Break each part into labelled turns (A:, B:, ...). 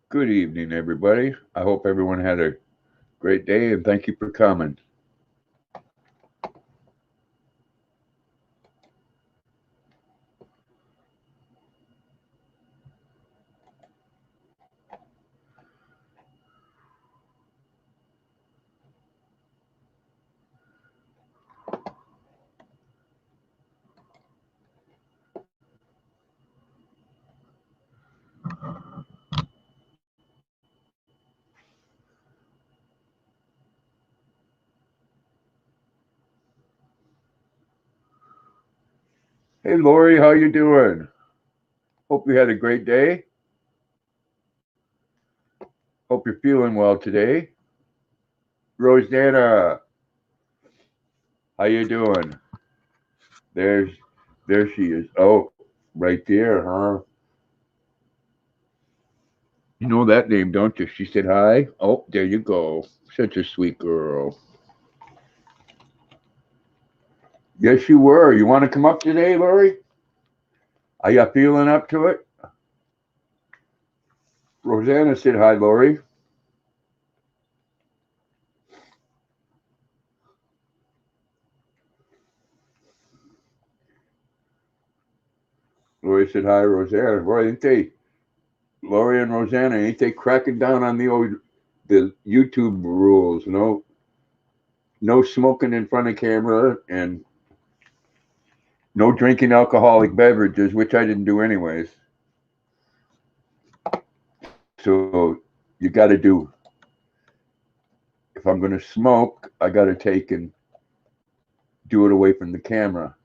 A: Good evening, everybody. I hope everyone had a great day and thank you for coming. Hey, Lori, how you doing? Hope you had a great day. Hope you're feeling well today. Rosanna, how you doing? There's, there she is. Oh, right there, huh? You know that name, don't you? She said hi. Oh, there you go. Such a sweet girl. Yes, you were. You want to come up today, Lori? Are you feeling up to it? Rosanna said hi, Lori. Lori said hi, Rosanna. Boy, ain't they, Lori and Rosanna, ain't they cracking down on the YouTube rules? No smoking in front of camera and no drinking alcoholic beverages, which I didn't do anyways. So you got to do. If I'm going to smoke, I got to take and do it away from the camera.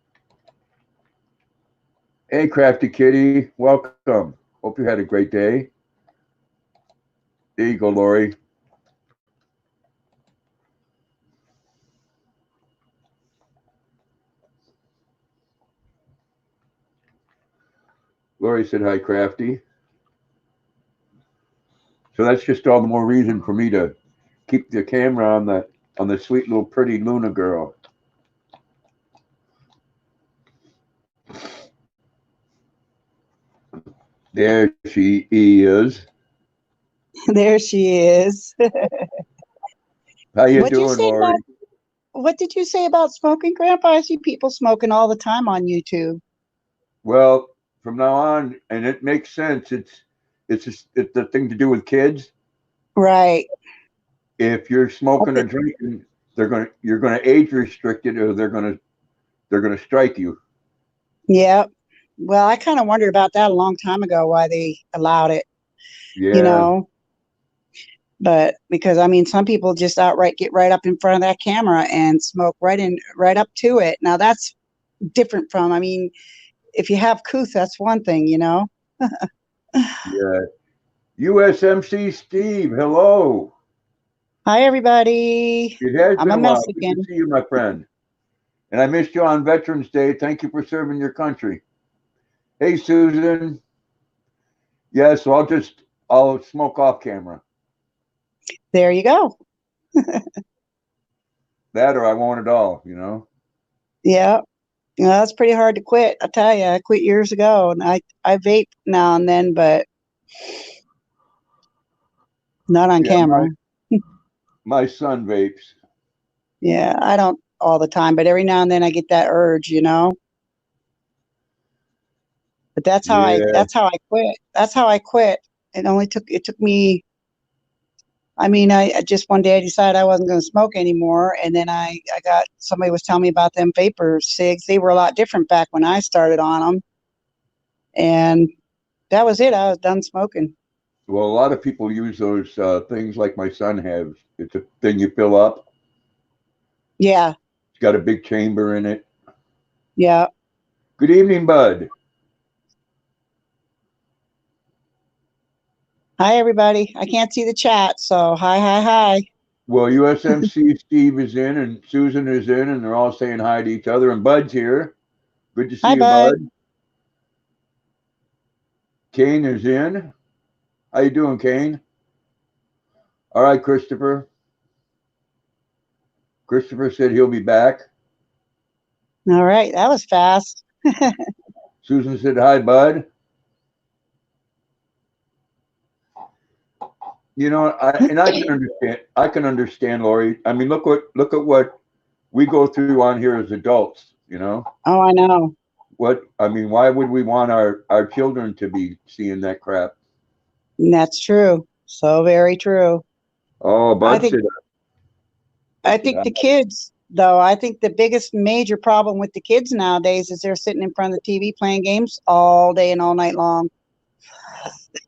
A: Hey, Crafty Kitty, welcome. Hope you had a great day. There you go, Lori. Lori said hi, Crafty. So that's just all the more reason for me to keep the camera on the sweet little pretty Luna girl. There she is.
B: There she is.
A: How you
B: What'd you
A: doing,
B: say about
A: Lori?
B: what did you say about smoking, Grandpa? I see people smoking all the time on YouTube.
A: Well, from now on, and it makes sense. It's the thing to do with kids.
B: Right.
A: If you're
B: I
A: smoking or
B: thi-
A: drinking, you're gonna age restricted, or they're gonna strike you.
B: Yeah. Well, I kind of wondered about that a long time ago, why they allowed it, you
A: Yeah,
B: know. But because I mean, some people just outright get right up in front of that camera and smoke right up to it. Now that's different from. I mean, if you have couth, that's one thing.
A: yeah. USMC Steve, hello.
B: Hi, everybody.
A: It has
B: I'm
A: been
B: a
A: a while. Good to
B: Mexican.
A: see you, my friend. And I missed you on Veterans Day. Thank you for serving your country. Hey, Susan. Yeah, so I'll smoke off camera.
B: There you go.
A: That or I won't at all.
B: Yeah. That's pretty hard to quit. I tell you, I quit years ago, and I vape now and then, but not on
A: Yeah, my
B: camera.
A: my son vapes.
B: Yeah, I don't all the time, but every now and then I get that urge. But
A: Yeah.
B: that's how I quit. That's how I quit. It took me. I mean, I just one day I decided I wasn't going to smoke anymore, and then I got somebody was telling me about them vapor cigs. They were a lot different back when I started on them, and that was it. I was done smoking.
A: Well, a lot of people use those things like my son has. It's a thing you fill up.
B: Yeah,
A: It's got a big chamber in it.
B: yeah.
A: Good evening, Bud.
B: Hi, everybody. I can't see the chat, so hi, hi, hi.
A: Well, USMC Steve is in and Susan is in, and they're all saying hi to each other. And Bud's here. Good to see
B: Hi,
A: you,
B: bud.
A: Bud. Kane is in. How you doing, Kane? All right, Christopher. Christopher said he'll be back.
B: All right, that was fast.
A: Susan said hi, Bud. I can understand. I can understand, Lori. I mean, look at what we go through on here as adults.
B: Oh, I know.
A: Why would we want our children to be seeing that crap?
B: And that's true. So very true.
A: Oh,
B: I
A: Bud
B: think
A: said,
B: the kids, though, I think the biggest major problem with the kids nowadays is they're sitting in front of the TV playing games all day and all night long.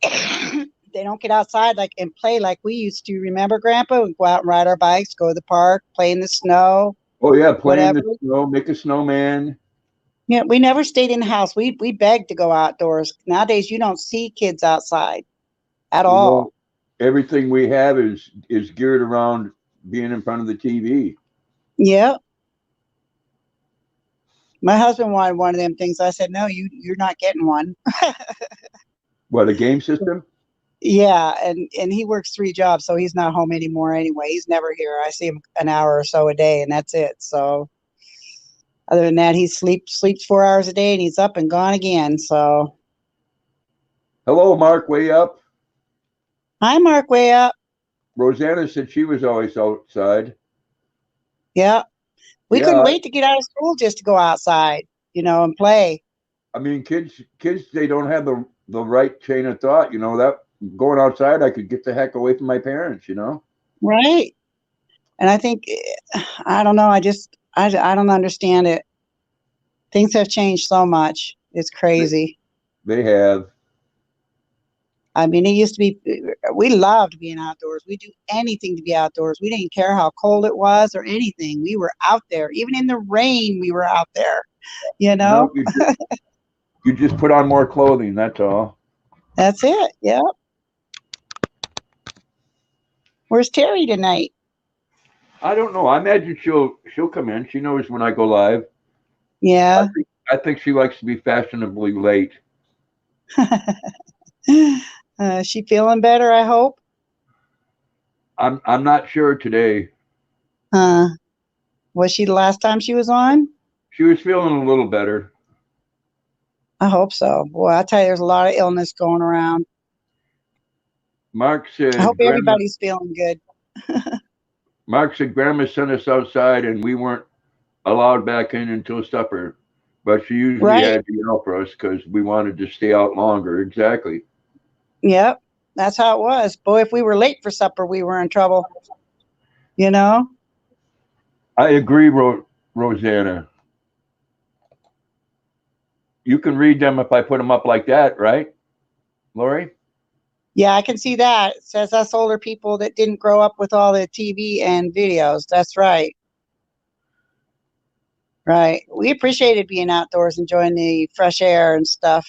B: They don't get outside and play like we used to. Remember, Grandpa? We'd go out and ride our bikes, go to the park, play in the snow,
A: "Oh yeah, play in
B: whatever.
A: the snow, make a snowman."
B: Yeah, we never stayed in the house. We begged to go outdoors. Nowadays, you don't see kids outside at
A: You
B: all.
A: know, everything we have is geared around being in front of the TV.
B: Yeah. My husband wanted one of them things. I said, no, you're not getting one.
A: What, a game system?
B: Yeah, and he works 3 jobs, so he's not home anymore anyway. He's never here. I see him an hour or so a day, and that's it. So other than that, he sleeps 4 hours a day, and he's up and gone again. So
A: Hello, Mark, way up.
B: hi, Mark, way up.
A: Rosanna said she was always outside.
B: Yeah, we couldn't
A: Yeah,
B: wait to get out of school just to go outside, and play.
A: I mean, kids, they don't have the right chain of thought. That going outside, I could get the heck away from my parents.
B: Right. And I think, I don't know. I don't understand it. Things have changed so much. It's
A: They,
B: crazy.
A: they have.
B: I mean, it used to be, we loved being outdoors. We do anything to be outdoors. We didn't care how cold it was or anything. We were out there. Even in the rain, we were out there, you
A: No,
B: know?
A: you just put on more clothing. That's all.
B: That's it. Yeah. Where's Terry tonight?
A: I don't know. I imagine she'll come in. She knows when I go live. I
B: Yeah.
A: think I think she likes to be fashionably late.
B: She feeling better, I hope?
A: I'm not sure today.
B: Uh, was she the last time she was on?
A: She was feeling a little better.
B: I hope so. Boy, I tell you, there's a lot of illness going around.
A: Mark
B: I hope
A: said, "Grandma."
B: everybody's feeling good.
A: Mark said, "Grandma sent us outside, and we weren't allowed back in until supper. But she usually
B: Right.
A: had to yell for us because we wanted to stay out longer." Exactly.
B: Yep. That's how it was. Boy, if we were late for supper, we were in trouble, you know?
A: I agree, Rosanna. You can read them if I put them up like that, right, Lori?
B: Yeah, I can see that. It says us older people that didn't grow up with all the TV and videos. That's right. Right. We appreciated being outdoors, enjoying the fresh air and stuff.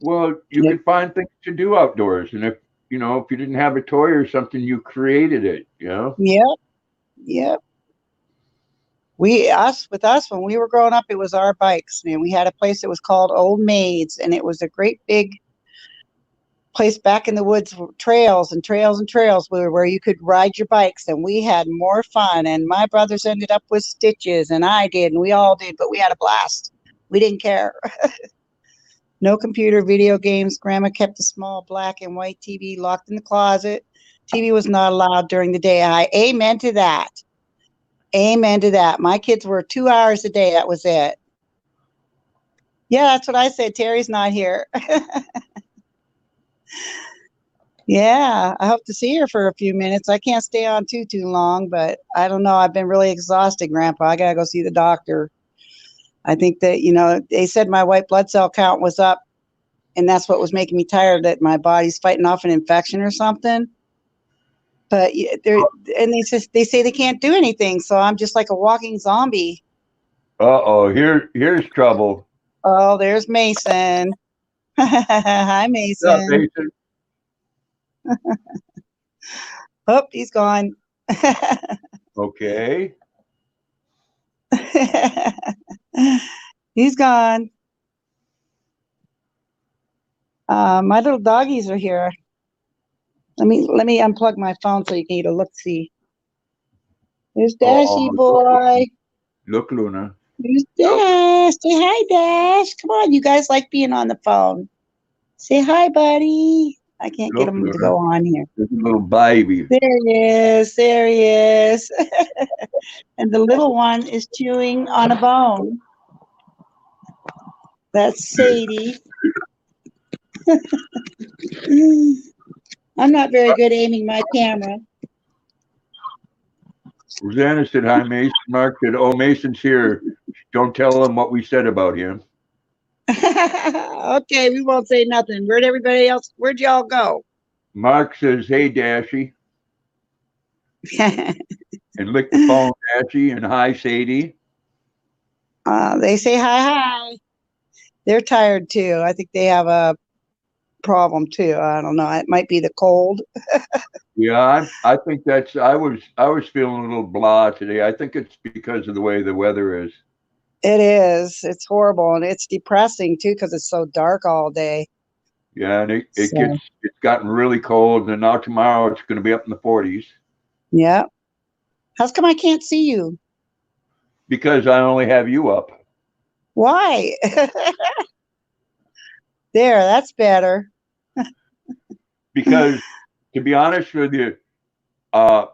A: Well, you
B: Yep.
A: could find things to do outdoors, and if you didn't have a toy or something, you created it.
B: Yep. Yep. With us, when we were growing up, it was our bikes, man. We had a place that was called Old Maids, and it was a great big place back in the woods, trails and trails and trails where you could ride your bikes, and we had more fun. And my brothers ended up with stitches, and I did, and we all did, but we had a blast. We didn't care. No computer, video games. Grandma kept a small black and white TV locked in the closet. TV was not allowed during the day. I amen to that. Amen to that. My kids were 2 hours a day. That was it. Yeah, that's what I said. Terry's not here. Yeah, I hope to see her for a few minutes. I can't stay on too long, but I don't know. I've been really exhausted, Grandpa. I gotta go see the doctor. I think that, they said my white blood cell count was up, and that's what was making me tired, that my body's fighting off an infection or something. But they're and they say they can't do anything, so I'm just like a walking zombie.
A: Uh-oh, here's trouble.
B: Oh, there's Mason. Hi,
A: What's up,
B: Mason.
A: Mason?
B: Oh, he's gone.
A: Okay.
B: He's gone. My little doggies are here. Let me unplug my phone so you can get a look see. There's Dashy
A: Oh,
B: boy.
A: look, Luna.
B: There's Dash. Say hi, Dash. Come on, you guys like being on the phone. Say hi, buddy. I can't get
A: Look,
B: him to
A: Luna.
B: go on here.
A: There's a little baby.
B: There he is. There he is. And the little one is chewing on a bone. That's Sadie. I'm not very good aiming my camera.
A: Rosanna said, hi, Mason. Mark said, oh, Mason's here. Don't tell him what we said about him.
B: Okay, we won't say nothing. Where'd y'all go?
A: Mark says, hey, Dashy. And lick the phone, Dashy. And hi, Sadie.
B: They say hi. They're tired too. I think they have a problem too. I don't know. It might be the cold.
A: Yeah, I think I was feeling a little blah today. I think it's because of the way the weather is.
B: It is. It's horrible, and it's depressing too because it's so dark all day.
A: Yeah, and it's
B: So,
A: gotten really cold, and now tomorrow it's going to be up in the 40s.
B: yeah. How's come I can't see you?
A: Because I only have you up.
B: Why? There, that's better.
A: Because to be honest with you,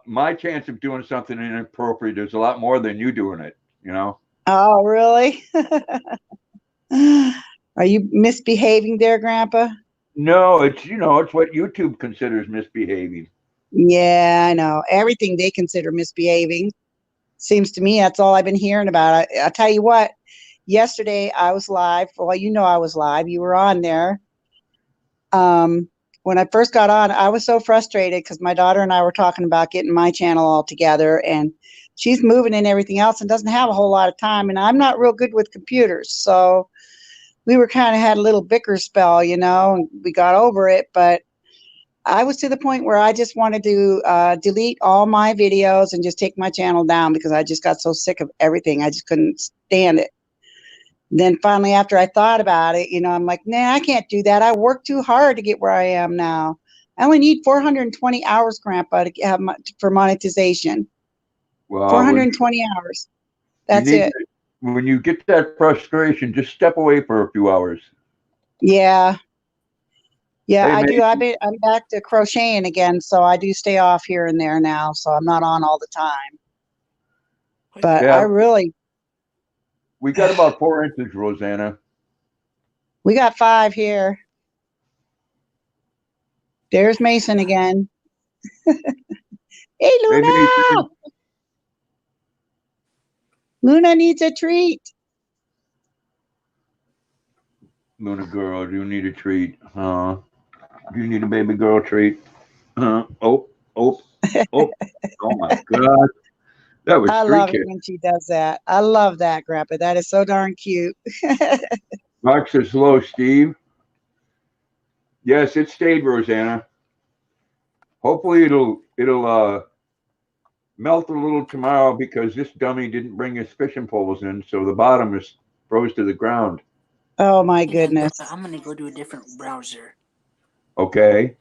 A: my chance of doing something inappropriate is a lot more than you doing it, you know?
B: Oh, really? Are you misbehaving there, Grandpa?
A: No, it's what YouTube considers misbehaving.
B: Yeah, I know. Everything they consider misbehaving. Seems to me that's all I've been hearing about. I'll tell you what, yesterday I was live. Well, you know I was live. You were on there. When I first got on, I was so frustrated because my daughter and I were talking about getting my channel all together, and she's moving and everything else and doesn't have a whole lot of time, and I'm not real good with computers. So we were kind of had a little bicker spell, and we got over it, but I was to the point where I just wanted to delete all my videos and just take my channel down because I just got so sick of everything. I just couldn't stand it. Then finally, after I thought about it, I'm like, nah, I can't do that. I worked too hard to get where I am now. I only need 420 hours, Grandpa, to have for monetization.
A: Well,
B: 420 hours. That's it.
A: When you get that frustration, just step away for a few hours.
B: Yeah. Yeah,
A: Hey,
B: I do. I'm back to crocheting again, so I do stay off here and there now, so I'm not on all the time. But
A: yeah, we got about 4 inches, Rosanna.
B: We got 5 here. There's Mason again. Hey, Luna!
A: Hey,
B: Luna needs a treat.
A: Luna girl, do you need a treat? Huh? Do you need a baby girl treat? Huh? Oh, oh my God. That was
B: I
A: 3
B: love it
A: kids.
B: when she does that. I love that, Grandpa. That is so darn cute.
A: Mark says hello, Steve. Yes, it stayed, Rosanna. Hopefully it'll melt a little tomorrow because this dummy didn't bring his fishing poles in, so the bottom is froze to the ground.
B: Oh my goodness.
C: I'm gonna go to a different browser.
A: Okay.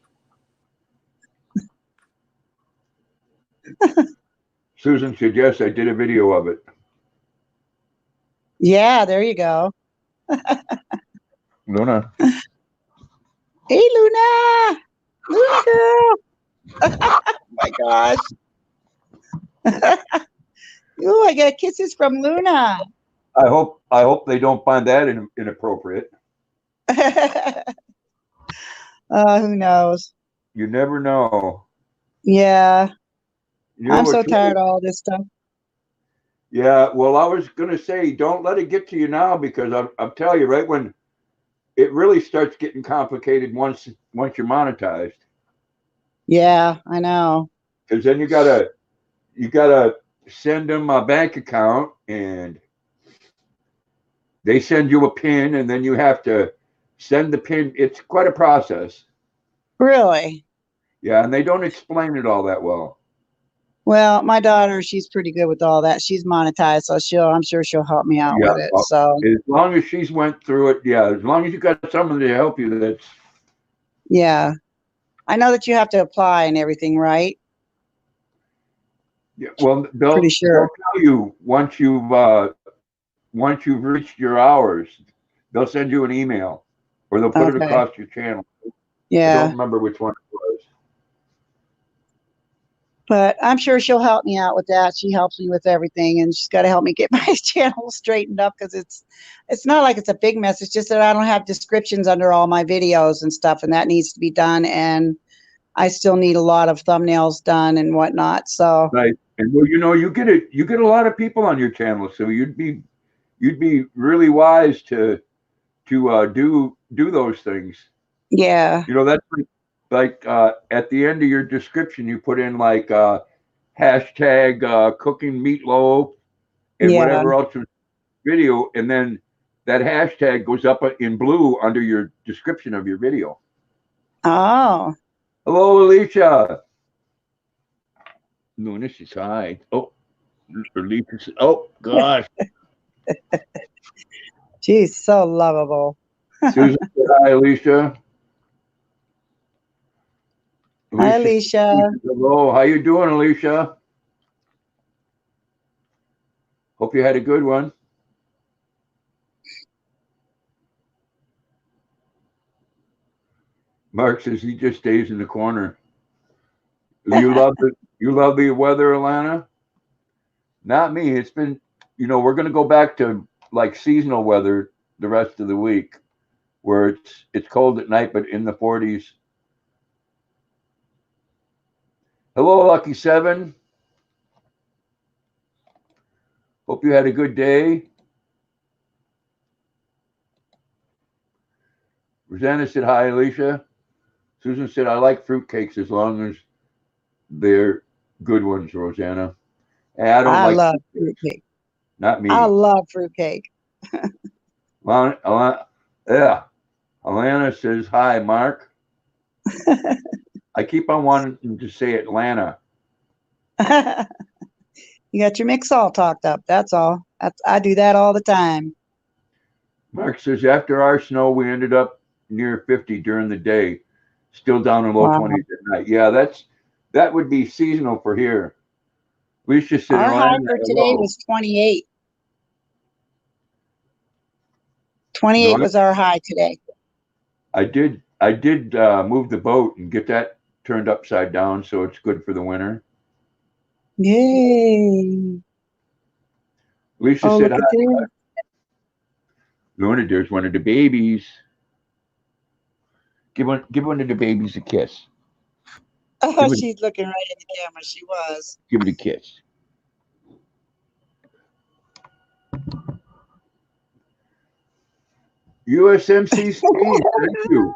A: Susan said yes, I did a video of it.
B: Yeah, there you go.
A: Luna.
B: Hey, Luna! Luna girl! Oh my gosh. Ooh, I got kisses from Luna.
A: I hope they don't find that inappropriate.
B: Who knows?
A: You never know.
B: Yeah. I'm so
A: Really,
B: tired of all this stuff.
A: yeah, well, I was gonna say, don't let it get to you now because I'll tell you, right when it really starts getting complicated once you're monetized.
B: Yeah, I know.
A: Because then you gotta send them a bank account and they send you a pin and then you have to send the pin. It's quite a process.
B: Really?
A: Yeah, and they don't explain it all that well.
B: Well, my daughter, she's pretty good with all that. She's monetized, so I'm sure she'll help me out with it.
A: Well,
B: So
A: as long as she's went through it, yeah, as long as you got someone to help you, that's
B: yeah. I know that you have to apply and everything, right?
A: yeah. Well,
B: Pretty sure.
A: they'll tell you once you've reached your hours, they'll send you an email or they'll put it
B: Okay.
A: across your channel. I don't
B: Yeah.
A: remember which one it was.
B: But I'm sure she'll help me out with that. She helps me with everything, and she's got to help me get my channel straightened up because it's not like it's a big mess. It's just that I don't have descriptions under all my videos and stuff, and that needs to be done. And I still need a lot of thumbnails done and whatnot. So
A: Right. And well, you get a lot of people on your channel, so you'd be really wise to do those things.
B: yeah,
A: That's like at the end of your description, you put in like hashtag cooking meatloaf and
B: yeah.
A: whatever else was video, and then that hashtag goes up in blue under your description of your video.
B: Oh,
A: Hello, Alicia. Luna says hi. Oh, Alicia says, oh gosh.
B: she's so lovable.
A: Susan said hi, Alicia.
B: Hi,
A: Alicia,
B: Alicia.
A: hello. How you doing, Alicia? Hope you had a good one. Mark says he just stays in the corner. You love the weather, Alana? Not me. It's been, we're going to go back to like seasonal weather the rest of the week, where it's cold at night but in the 40s. Hello, Lucky Seven. Hope you had a good day. Rosanna said hi, Alicia. Susan said I like fruitcakes as long as they're good ones, Rosanna. Hey, I don't
B: I
A: like
B: love
A: fruitcakes.
B: fruitcake.
A: Not me.
B: I love fruitcake.
A: Yeah. Alana says hi, Mark. I keep on wanting to say Atlanta.
B: You got your mix all talked up. That's all. I do that all the time.
A: Mark says after our snow, we ended up near 50 during the day, still down in low
B: Wow.
A: 20s at night. Yeah, that would be seasonal for here. Alicia said
B: Our high
A: Atlanta.
B: for today
A: Hello.
B: was 28.
A: You
B: 28
A: know,
B: was our high today.
A: I did move the boat and get that turned upside down, so it's good for the winter.
B: Yay.
A: Alicia
B: Oh,
A: said
B: look
A: hi.
B: at there.
A: Luna, there's one of the babies. Give one of the babies a kiss.
B: Oh, she's looking right at the camera. She was.
A: Give it a kiss. USMC Steve, thank you.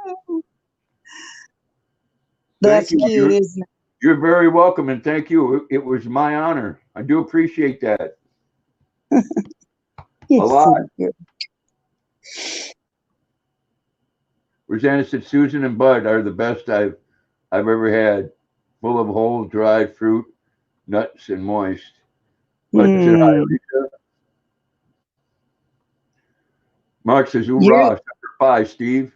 B: That's
A: Thank you.
B: cute, isn't it?
A: You're very welcome, and thank you. It was my honor. I do appreciate that.
B: You're
A: A lot.
B: so cute.
A: Rosanna said Susan and Bud are the best I've ever had. Full of whole dried fruit, nuts, and moist. Bud said hi, Alicia. Mark says, hoorah, chapter 5, Steve.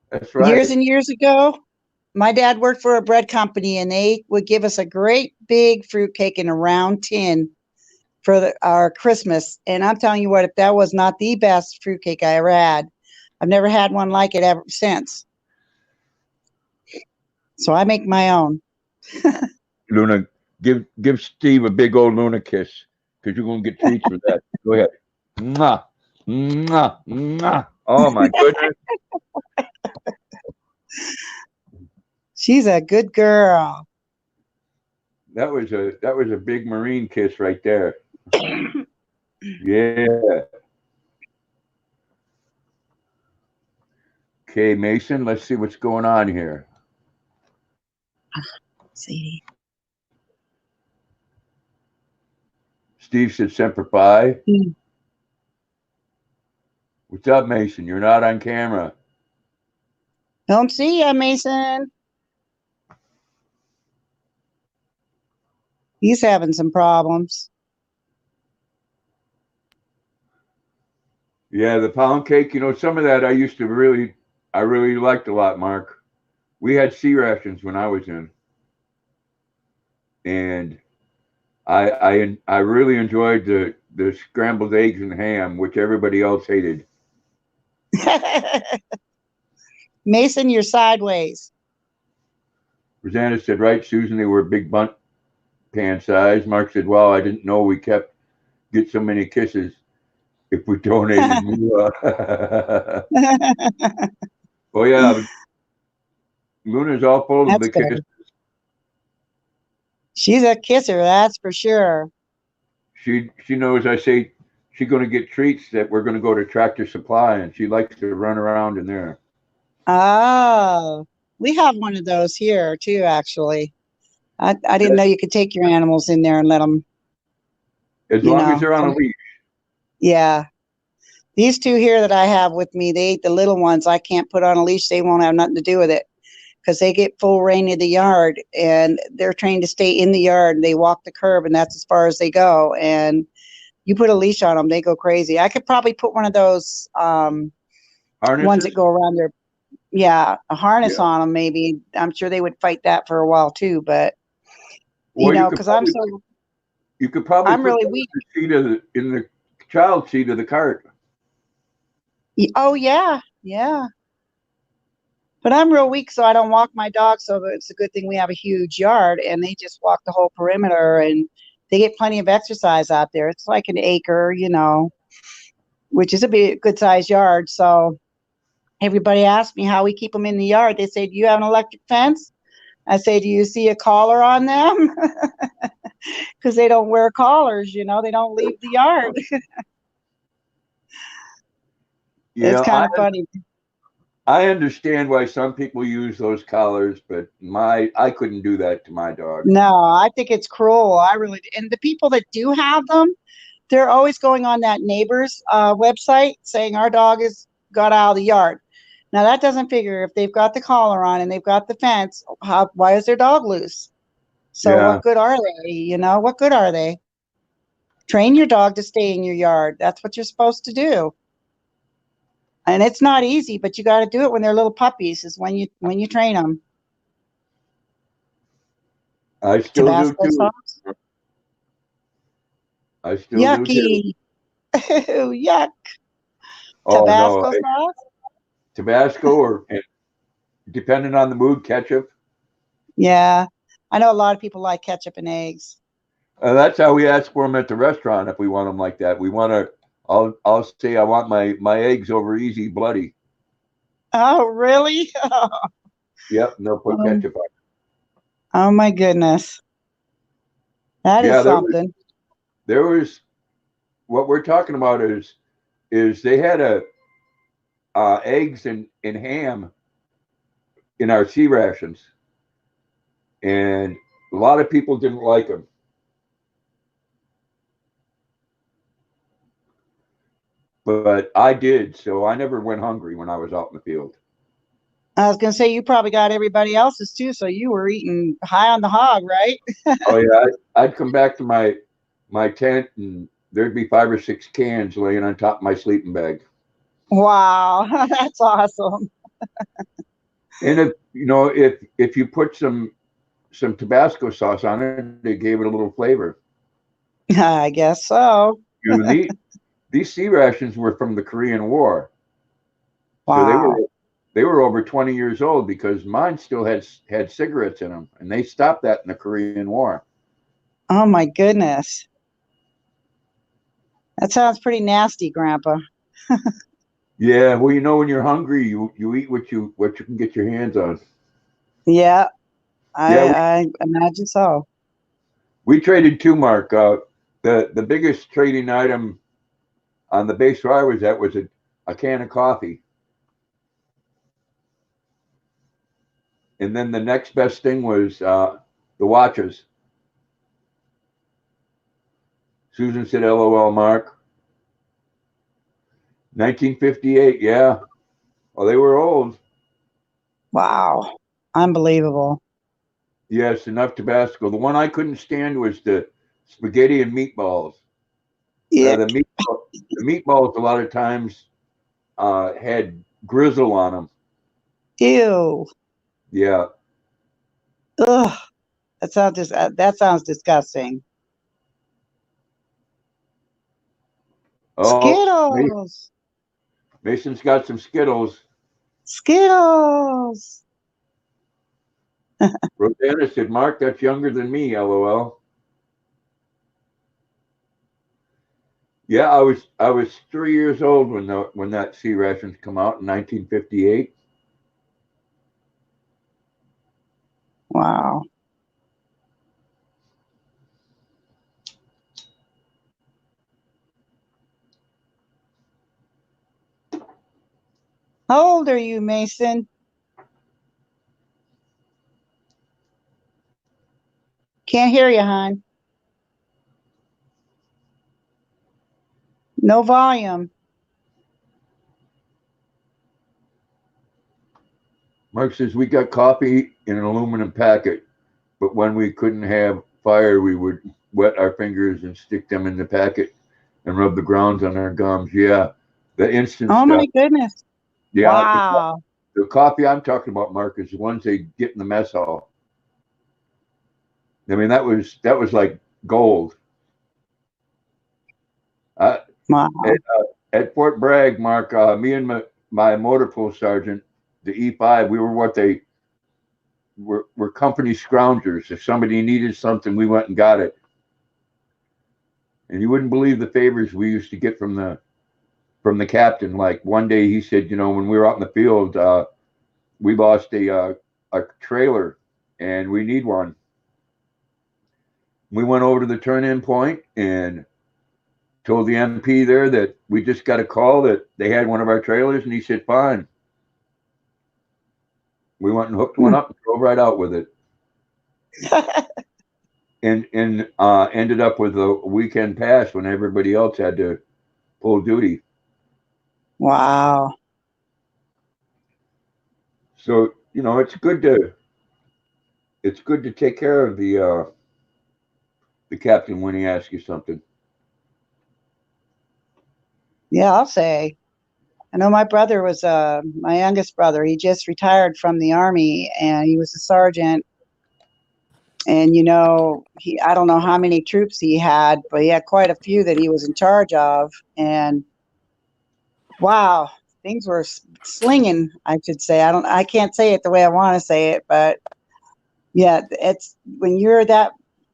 A: That's right.
B: Years and years ago, my dad worked for a bread company, and they would give us a great big fruitcake in a round tin for our Christmas. And I'm telling you what, if that was not the best fruitcake I ever had, I've never had one like it ever since. So I make my own.
A: Luna, give Steve a big old Luna kiss, because you're going to get treats for that. Go ahead. Mwah, mwah, mwah. Oh, my goodness.
B: She's a good girl.
A: That was a big Marine kiss right there. Yeah. Okay, Mason, let's see what's going on here.
B: See.
A: Steve said Semper Fi.
B: Mm.
A: What's up, Mason? You're not on camera.
B: Don't see ya, Mason. He's having some problems.
A: Yeah, the pound cake, some of that I really liked a lot, Mark. We had sea rations when I was in. And I really enjoyed the scrambled eggs and ham, which everybody else hated.
B: Mason, you're sideways.
A: Rosanna said, right, Susan, they were big bunt pan size. Mark said, well, I didn't know we get so many kisses if we donated more. Oh, yeah. Luna's all full of
B: That's
A: the kisses.
B: good. She's a kisser, that's for sure.
A: She knows I say she's going to get treats that we're going to go to Tractor Supply, and she likes to run around in there.
B: Oh, we have one of those here too, actually. I didn't know you could take your animals in there and let them,
A: As
B: you
A: long as
B: know.
A: they're on a leash.
B: Yeah. These two here that I have with me, the little ones, I can't put on a leash. They won't have nothing to do with it because they get full reign of the yard and they're trained to stay in the yard and they walk the curb and that's as far as they go. And you put a leash on them, they go crazy. I could probably put one of those ones
A: Harnesses?
B: that go around their, a harness
A: Yeah.
B: on them maybe. I'm sure they would fight that for a while too, but
A: Well,
B: you know, because
A: you could probably
B: I'm
A: put
B: really
A: them
B: weak.
A: in the child seat of the cart.
B: Oh yeah, yeah. But I'm real weak, so I don't walk my dog. So it's a good thing we have a huge yard, and they just walk the whole perimeter, and they get plenty of exercise out there. It's like an acre, you know, which is a big, good sized yard. So everybody asks me how we keep them in the yard. They say, "Do you have an electric fence?" I say, "Do you see a collar on them?" Because they don't wear collars, you know, they don't leave the yard. It's
A: Yeah,
B: kind of funny.
A: I understand why some people use those collars, but I couldn't do that to my dog.
B: No, I think it's cruel. I really do. And the people that do have them, they're always going on that neighbor's website saying our dog has got out of the yard. Now that doesn't figure. If they've got the collar on and they've got the fence, why is their dog loose? So
A: Yeah.
B: what good are they? You know, what good are they? Train your dog to stay in your yard. That's what you're supposed to do. And it's not easy, but you got to do it when they're little puppies. Is when you train them.
A: I still do
B: Tabasco
A: too.
B: sauce.
A: I still do too.
B: Yucky. Yuck.
A: Oh no,
B: Tabasco sauce.
A: Tabasco or and depending on the mood, ketchup.
B: Yeah, I know a lot of people like ketchup and eggs.
A: That's how we ask for them at the restaurant if we want them like that. We want to. I'll say I want my eggs over easy bloody.
B: Oh, really?
A: Yep, and they'll put
B: Oh,
A: ketchup on.
B: oh my goodness. That is
A: Yeah,
B: something.
A: there was what we're talking about is they had eggs and ham in our sea rations, and a lot of people didn't like them. But I did, so I never went hungry when I was out in the field.
B: I was gonna say you probably got everybody else's too, so you were eating high on the hog, right?
A: Oh yeah, I'd come back to my tent and there'd be 5 or 6 cans laying on top of my sleeping bag.
B: Wow, that's awesome.
A: And if you put some Tabasco sauce on it, it gave it a little flavor.
B: I guess so.
A: You know, these sea rations were from the Korean War, so
B: Wow.
A: they were over 20 years old because mine still had cigarettes in them, and they stopped that in the Korean War.
B: Oh my goodness. That sounds pretty nasty, Grandpa.
A: Yeah, well, when you're hungry, you eat what you can get your hands on.
B: Yeah,
A: Yeah,
B: I imagine so.
A: we traded too, Mark. The biggest trading item on the base where I was at was a can of coffee, and then the next best thing was the watches. Susan said, "LOL, Mark." 1958. Yeah. Well, they were old.
B: Wow. Unbelievable.
A: Yes, enough Tabasco. The one I couldn't stand was the spaghetti and meatballs.
B: Yeah.
A: The meatballs a lot of times had grizzle on them.
B: Ew.
A: Yeah.
B: Ugh. That sounds disgusting.
A: Oh,
B: Skittles.
A: Mason's got some Skittles.
B: Skittles.
A: Rosanna said, Mark, that's younger than me, LOL. Yeah, I was 3 years old when that sea rations come out in 1958.
B: Wow. How old are you, Mason? Can't hear you, hon. No volume.
A: Mark says, we got coffee in an aluminum packet, but when we couldn't have fire, we would wet our fingers and stick them in the packet and rub the grounds on our gums. Yeah, the instant
B: Oh
A: stuff.
B: my goodness.
A: Yeah,
B: Wow.
A: the coffee I'm talking about, Mark, is the ones they get in the mess hall. I mean, that was like gold. Uh,
B: Wow.
A: at Fort Bragg, Mark, me and my motor pool sergeant, the E5, we were what they were company scroungers. If somebody needed something, we went and got it. And you wouldn't believe the favors we used to get from the captain. Like one day he said, when we were out in the field, we lost a trailer and we need one. We went over to the turn-in point and told the MP there that we just got a call that they had one of our trailers, and he said, fine. We went and hooked one up and drove right out with it. And ended up with a weekend pass when everybody else had to pull duty.
B: Wow.
A: So, it's good to take care of the captain when he asks you something.
B: Yeah, I'll say. I know my brother was my youngest brother. He just retired from the Army and he was a sergeant. And I don't know how many troops he had, but he had quite a few that he was in charge of. And wow, things were slinging, I should say. I can't say it the way I want to say it, but yeah, it's when you're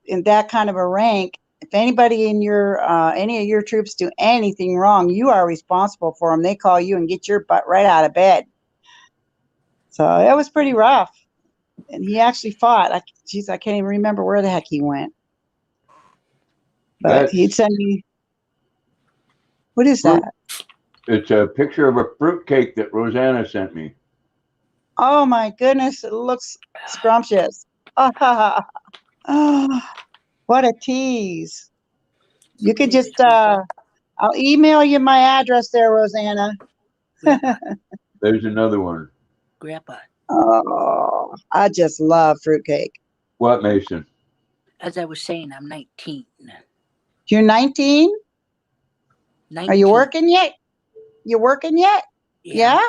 B: in that kind of a rank, if anybody in your any of your troops do anything wrong, you are responsible for them. They call you and get your butt right out of bed. So it was pretty rough. And he actually fought. I can't even remember where the heck he went. But he'd send me. What is
A: fruit,
B: that?
A: It's a picture of a fruit cake that Rosanna sent me.
B: Oh my goodness, it looks scrumptious. Oh, what a tease. You could just I'll email you my address there, Rosanna.
A: There's another one.
C: Grandpa.
B: Oh, I just love fruitcake.
A: What, Mason?
C: As I was saying, I'm 19.
B: You're 19?
C: 19.
B: Are you working yet? You working yet?
C: Yeah.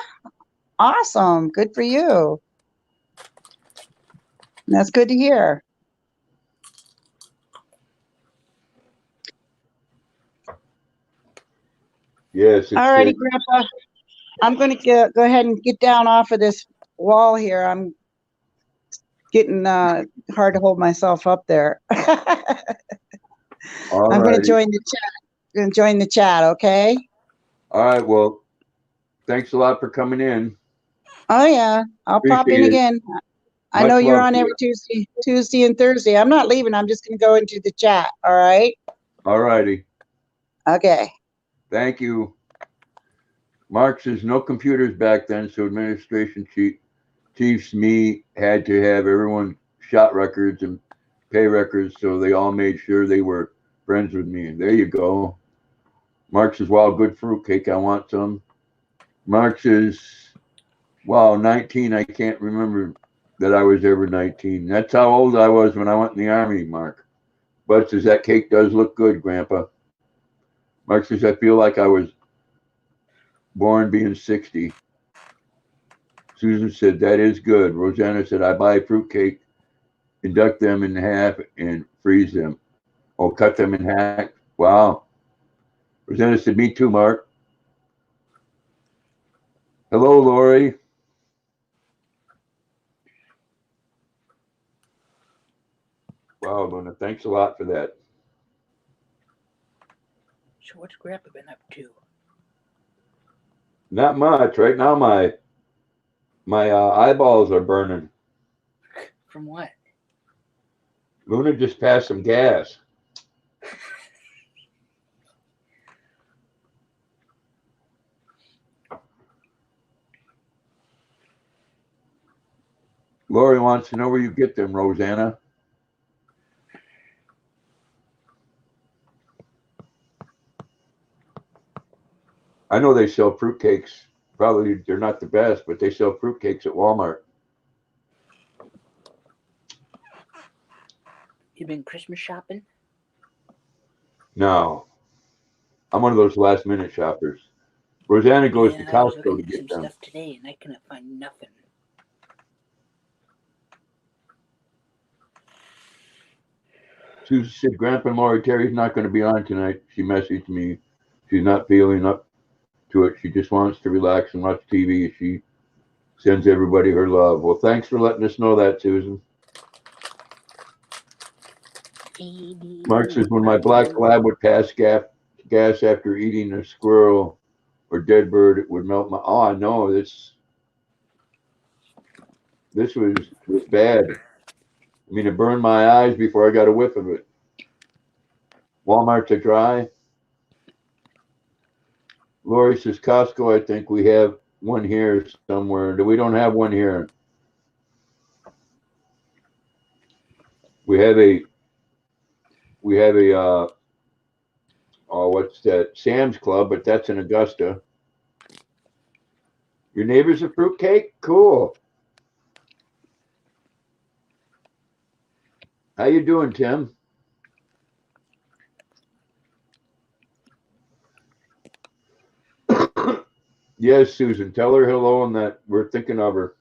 B: Awesome. Good for you. That's good to hear.
A: Yes.
B: All righty, Grandpa. I'm going to go ahead and get down off of this wall here. I'm getting hard to hold myself up there. I'm going to join the chat. Going to join the chat, okay?
A: All right. Well, thanks a lot for coming in.
B: Oh yeah, I'll pop in again. I know you're on every Tuesday and Thursday. I'm not leaving. I'm just going to go into the chat. All right.
A: All righty.
B: Okay.
A: Thank you. Mark says no computers back then, so administration chiefs had to have everyone shot records and pay records, so they all made sure they were friends with me. There you go. Mark says, wow, good fruitcake. I want some. Mark says, wow, 19. I can't remember that I was ever 19. That's how old I was when I went in the Army, Mark. But says, that cake does look good, Grandpa. Mark says, I feel like I was born being 60. Susan said, that is good. Rosanna said, I buy fruitcake, induct them in half, and freeze them. Oh, cut them in half. Wow. Rosanna said, me too, Mark. Hello, Lori. Wow, Luna, thanks a lot for that.
C: So what's Grandpa been up to?
A: Not much. Right now, my eyeballs are burning.
C: From what?
A: Luna just passed some gas. Lori wants to know where you get them, Rosanna. I know they sell fruitcakes. Probably they're not the best, but they sell fruitcakes at Walmart.
C: You been Christmas shopping?
A: No, I'm one of those last minute shoppers. Rosanna goes to
C: Yeah, I was
A: Costco to
C: looking at
A: get
C: some
A: them.
C: stuff today and I couldn't find nothing.
A: Susan said, Grandpa and Lori Terry's not going to be on tonight. She messaged me. She's not feeling up to it. She just wants to relax and watch TV. She sends everybody her love. Well, thanks for letting us know that, Susan. Mark says, when my black lab would pass gas after eating a squirrel or dead bird, it would melt my. Oh, I know this was bad. I mean, it burned my eyes before I got a whiff of it. Walmart's a dry. Lori says, Costco, I think we have one here somewhere. We don't have one here. We have a oh, what's that? Sam's Club, but that's in Augusta. Your neighbor's a fruitcake? Cool. How you doing, Tim? Yes, Susan. Tell her hello and that we're thinking of her.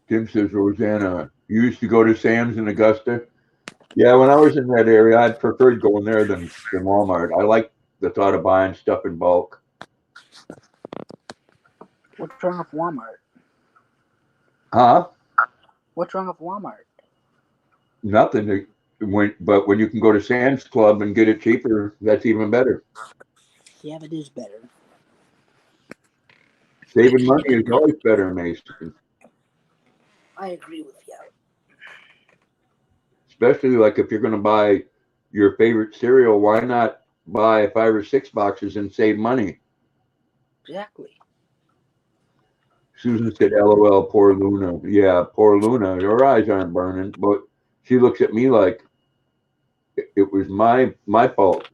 A: Tim says, Rosanna, you used to go to Sam's in Augusta? Yeah, when I was in that area, I preferred going there than Walmart. I like the thought of buying stuff in bulk.
C: What's wrong with Walmart?
A: Huh?
C: What's wrong with Walmart?
A: Nothing. But when you can go to Sam's Club and get it cheaper, that's even better.
C: Yeah, it is better.
A: Saving money is always better, Mason.
C: I agree with you.
A: Especially like if you're going to buy your favorite cereal, why not buy 5 or 6 boxes and save money?
C: Exactly.
A: Susan said, LOL, poor Luna. Yeah, poor Luna. Her eyes aren't burning, but she looks at me like it was my fault.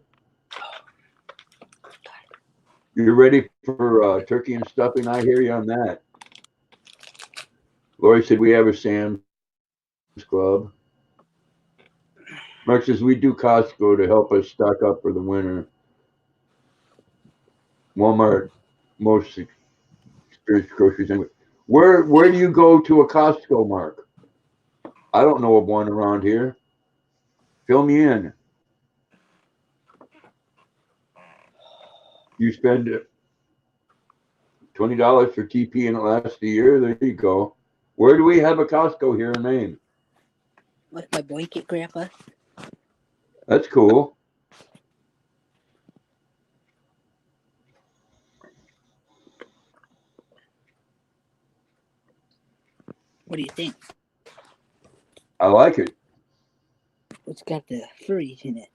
A: You're ready for turkey and stuffing? I hear you on that. Lori said, we have a Sam's Club. Mark says, we do Costco to help us stock up for the winter. Walmart, most experienced groceries anyway. Where do you go to a Costco, Mark? I don't know of one around here. Fill me in. You spend $20 for TP and it lasts a year. There you go. Where do we have a Costco here in Maine?
C: What, my blanket, Grandpa?
A: That's cool.
C: What do you think?
A: I like it.
C: It's got the furries in it.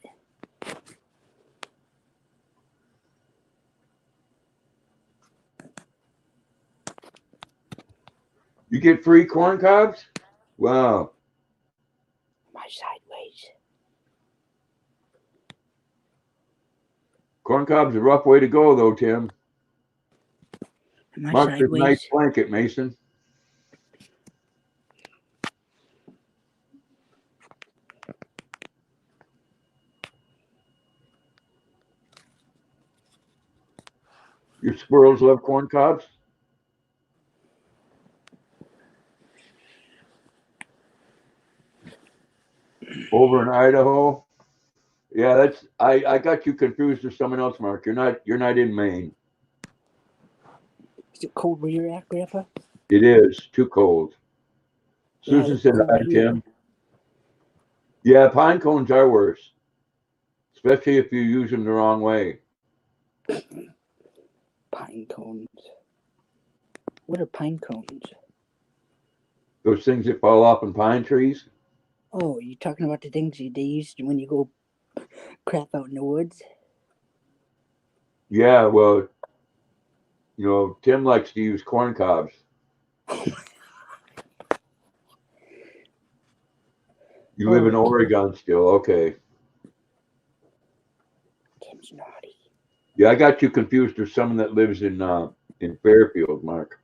A: You get free corn cobs? Wow.
C: My sideways.
A: Corn cobs a rough way to go, though, Tim.
C: Am I
A: Mark says,
C: sideways?
A: nice blanket, Mason. Your squirrels love corn cobs? over in Idaho. Yeah, that's I got you confused with someone else, Mark. You're not in Maine.
C: Is it cold where you're at, Grandpa?
A: It is too cold.
C: Yeah,
A: Susan
C: it's
A: said
C: cold
A: hi,
C: here.
A: Tim. Yeah, pine cones are worse, especially if you use them the wrong way.
C: Pine cones. What are pine cones?
A: Those things that fall off in pine trees.
C: Oh, you talking about the things they use when you go crap out in the woods?
A: Yeah, well, Tim likes to use corn cobs. You live in
C: Oh,
A: Oregon still, okay?
C: Tim's naughty.
A: Yeah, I got you confused with someone that lives in Fairfield, Mark.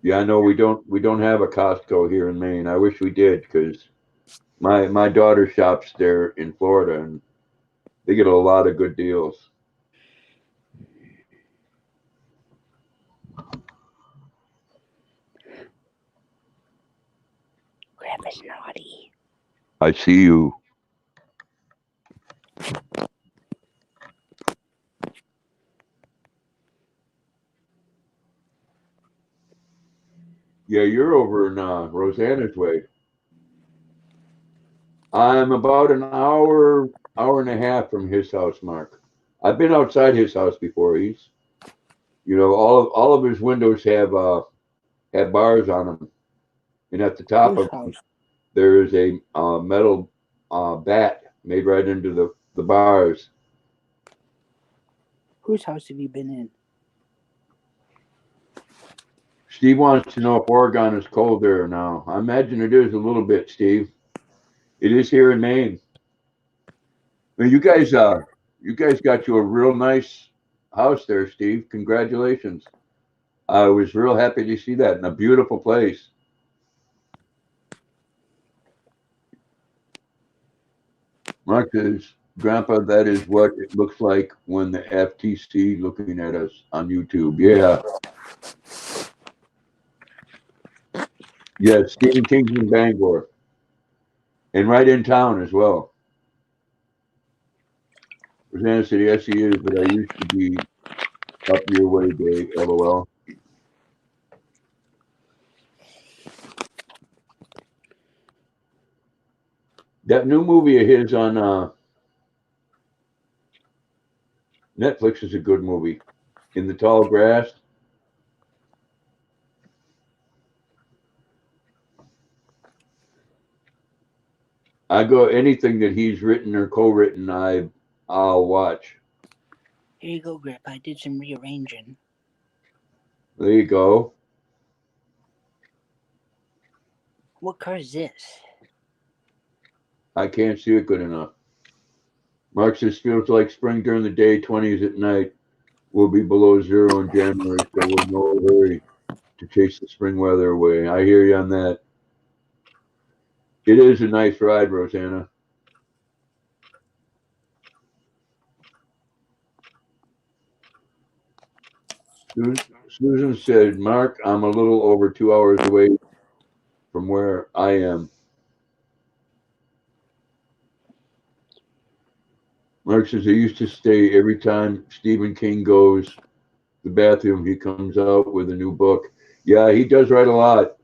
A: Yeah, I know we don't have a Costco here in Maine. I wish we did because my daughter shops there in Florida and they get a lot of good deals.
C: Grandpa's naughty.
A: I see you. Yeah, you're over in Rosanna's way. I'm about an hour and a half from his house, Mark. I've been outside his house before. All of his windows have bars on them, and at the top
C: Whose
A: of them
C: house?
A: there is a metal bat made right into the bars.
C: Whose house have you been in?
A: Steve wants to know if Oregon is cold there now. I imagine it is a little bit, Steve. It is here in Maine. Well, you guys got you a real nice house there, Steve. Congratulations. I was real happy to see that in a beautiful place. Mark says, Grandpa, that is what it looks like when the FTC looking at us on YouTube. Yeah. Yeah, Stephen King's in Bangor. And right in town as well. Rosanna said, yes, he is, but I used to be up your way, Dave. LOL. That new movie of his on Netflix is a good movie. In the Tall Grass. I go anything that he's written or co-written, I'll watch.
C: Here you go, Grandpa. I did some rearranging.
A: There you go.
C: What car is this?
A: I can't see it good enough. Mark says feels like spring during the day, 20s at night. Will be below zero in January, so we're in no hurry to chase the spring weather away. I hear you on that. It is a nice ride, Rosanna. Susan said, Mark, I'm a little over 2 hours away from where I am. Mark says, I used to stay every time Stephen King goes to the bathroom, he comes out with a new book. Yeah, he does write a lot.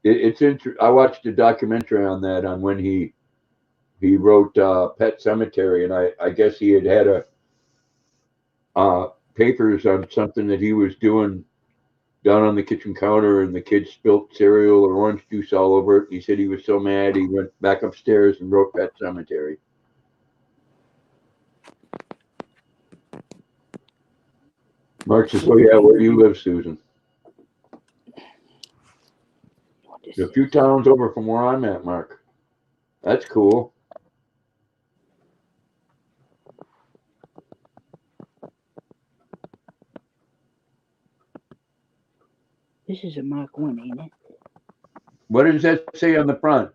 A: It's interesting. I watched a documentary on that on when he wrote Pet Cemetery, and I guess he had a papers on something that he was doing down on the kitchen counter, and the kids spilt cereal or orange juice all over it. He said he was so mad he went back upstairs and wrote Pet Cemetery. Mark says, "Oh yeah, where do you live, Susan?"
C: What is
A: A
C: this?
A: few towns over from where I'm at, Mark. That's cool.
C: This is a Mark 1, ain't it?
A: What does that say on the front?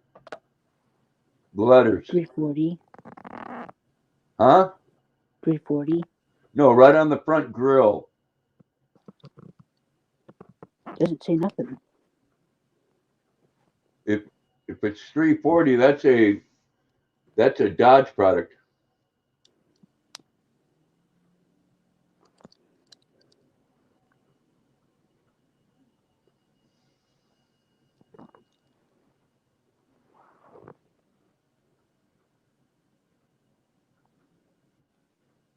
A: The letters.
C: 340.
A: Huh?
C: 340.
A: No, right on the front grill.
C: Doesn't say nothing.
A: If it's 340, that's a Dodge product.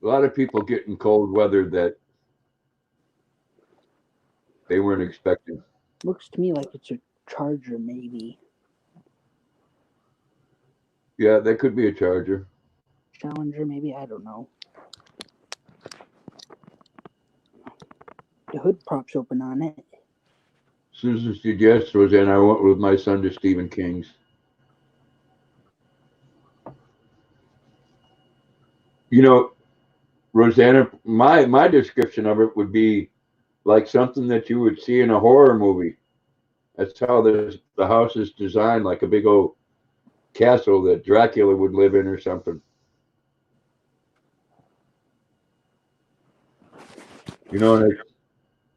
A: A lot of people get in cold weather that they weren't expecting.
C: Looks to me like it's a Charger, maybe.
A: Yeah, that could be a Charger.
C: Challenger, maybe. I don't know. The hood props open on it.
A: Susan said yes, Roseanne. I went with my son to Stephen King's. You know, Rosanna, my description of it would be like something that you would see in a horror movie. That's how the house is designed, like a big old castle that Dracula would live in or something. You know, and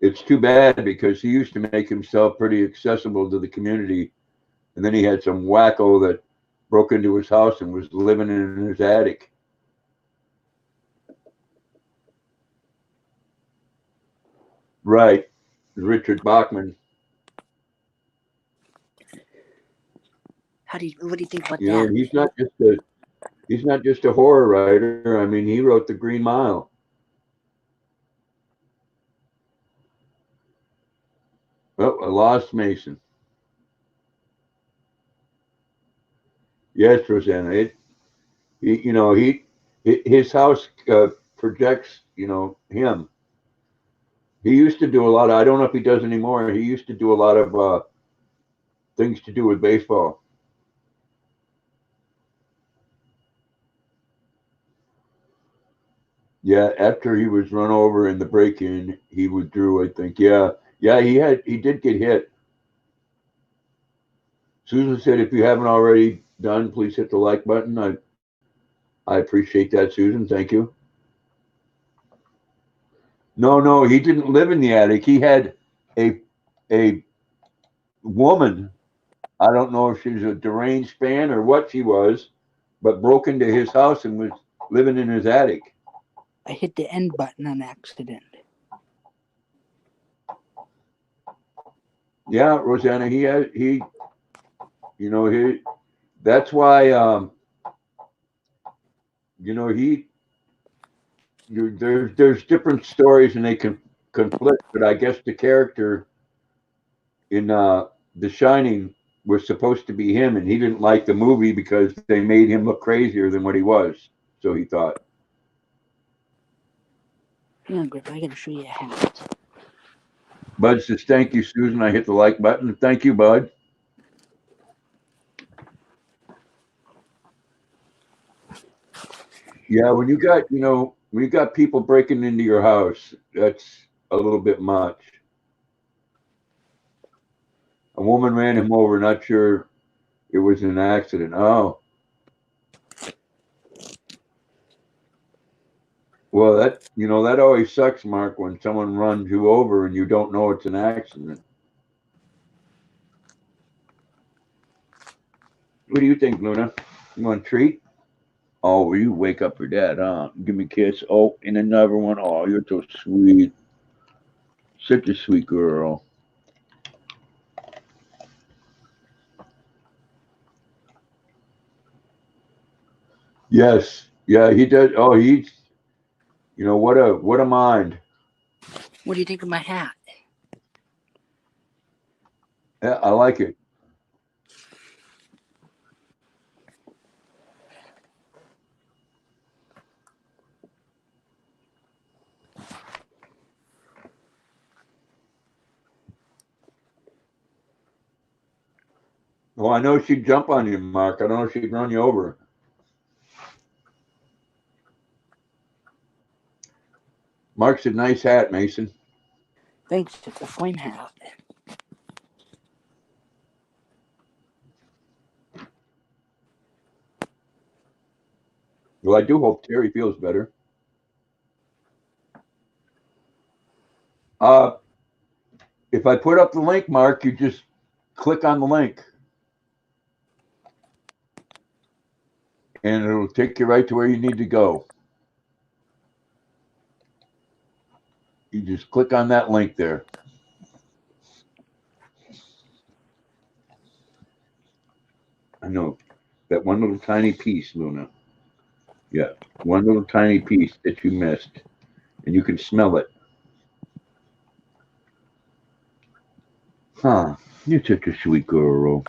A: it's too bad because he used to make himself pretty accessible to the community, and then he had some wacko that broke into his house and was living in his attic. Right, Richard Bachman.
C: What do you think about
A: You know,
C: that?
A: and he's not just a horror writer. I mean, he wrote The Green Mile. Oh, a Lost Mason. Yes, Rosanna. You know, his house projects, you know, him. He used to do a lot of, I don't know if he does anymore. He used to do a lot of things to do with baseball. Yeah, after he was run over in the break-in, he withdrew, I think. Yeah, yeah, he did get hit. Susan said, if you haven't already done, please hit the like button. I appreciate that, Susan. Thank you. No, no, he didn't live in the attic. He had a a woman. I don't know if she's a deranged fan or what she was, but broke into his house and was living in his attic.
C: I hit the end button on accident.
A: Yeah, Rosanna, you know, that's why, you know, there's different stories and they can conflict, but I guess the character in The Shining was supposed to be him, and he didn't like the movie because they made him look crazier than what he was. So he thought.
C: Hang on, Griff. I gotta show you a hat.
A: Bud says, "Thank you, Susan." I hit the like button. Thank you, Bud. Yeah, when you got people breaking into your house, that's a little bit much. A woman ran him over, not sure it was an accident. Oh, well, that always sucks, Mark, when someone runs you over and you don't know it's an accident. What do you think, Luna? You want a treat? Oh, will you wake up your dad, huh? Give me a kiss. Oh, and another one. Oh, you're so sweet. Such a sweet girl. Yes. Yeah, he does. Oh, what a mind.
C: What do you think of my hat?
A: Yeah, I like it. Well, I know she'd jump on you, Mark. I don't know if she'd run you over. Mark's a nice hat, Mason.
C: Thanks. It's a flame hat.
A: Well, I do hope Terry feels better. Uh, if I put up the link, Mark, you just click on the link. and it'll take you right to where you need to go. You just click on that link there. I know that one little tiny piece, Luna. Yeah, one little tiny piece that you missed, and you can smell it. Huh? You're such a sweet girl.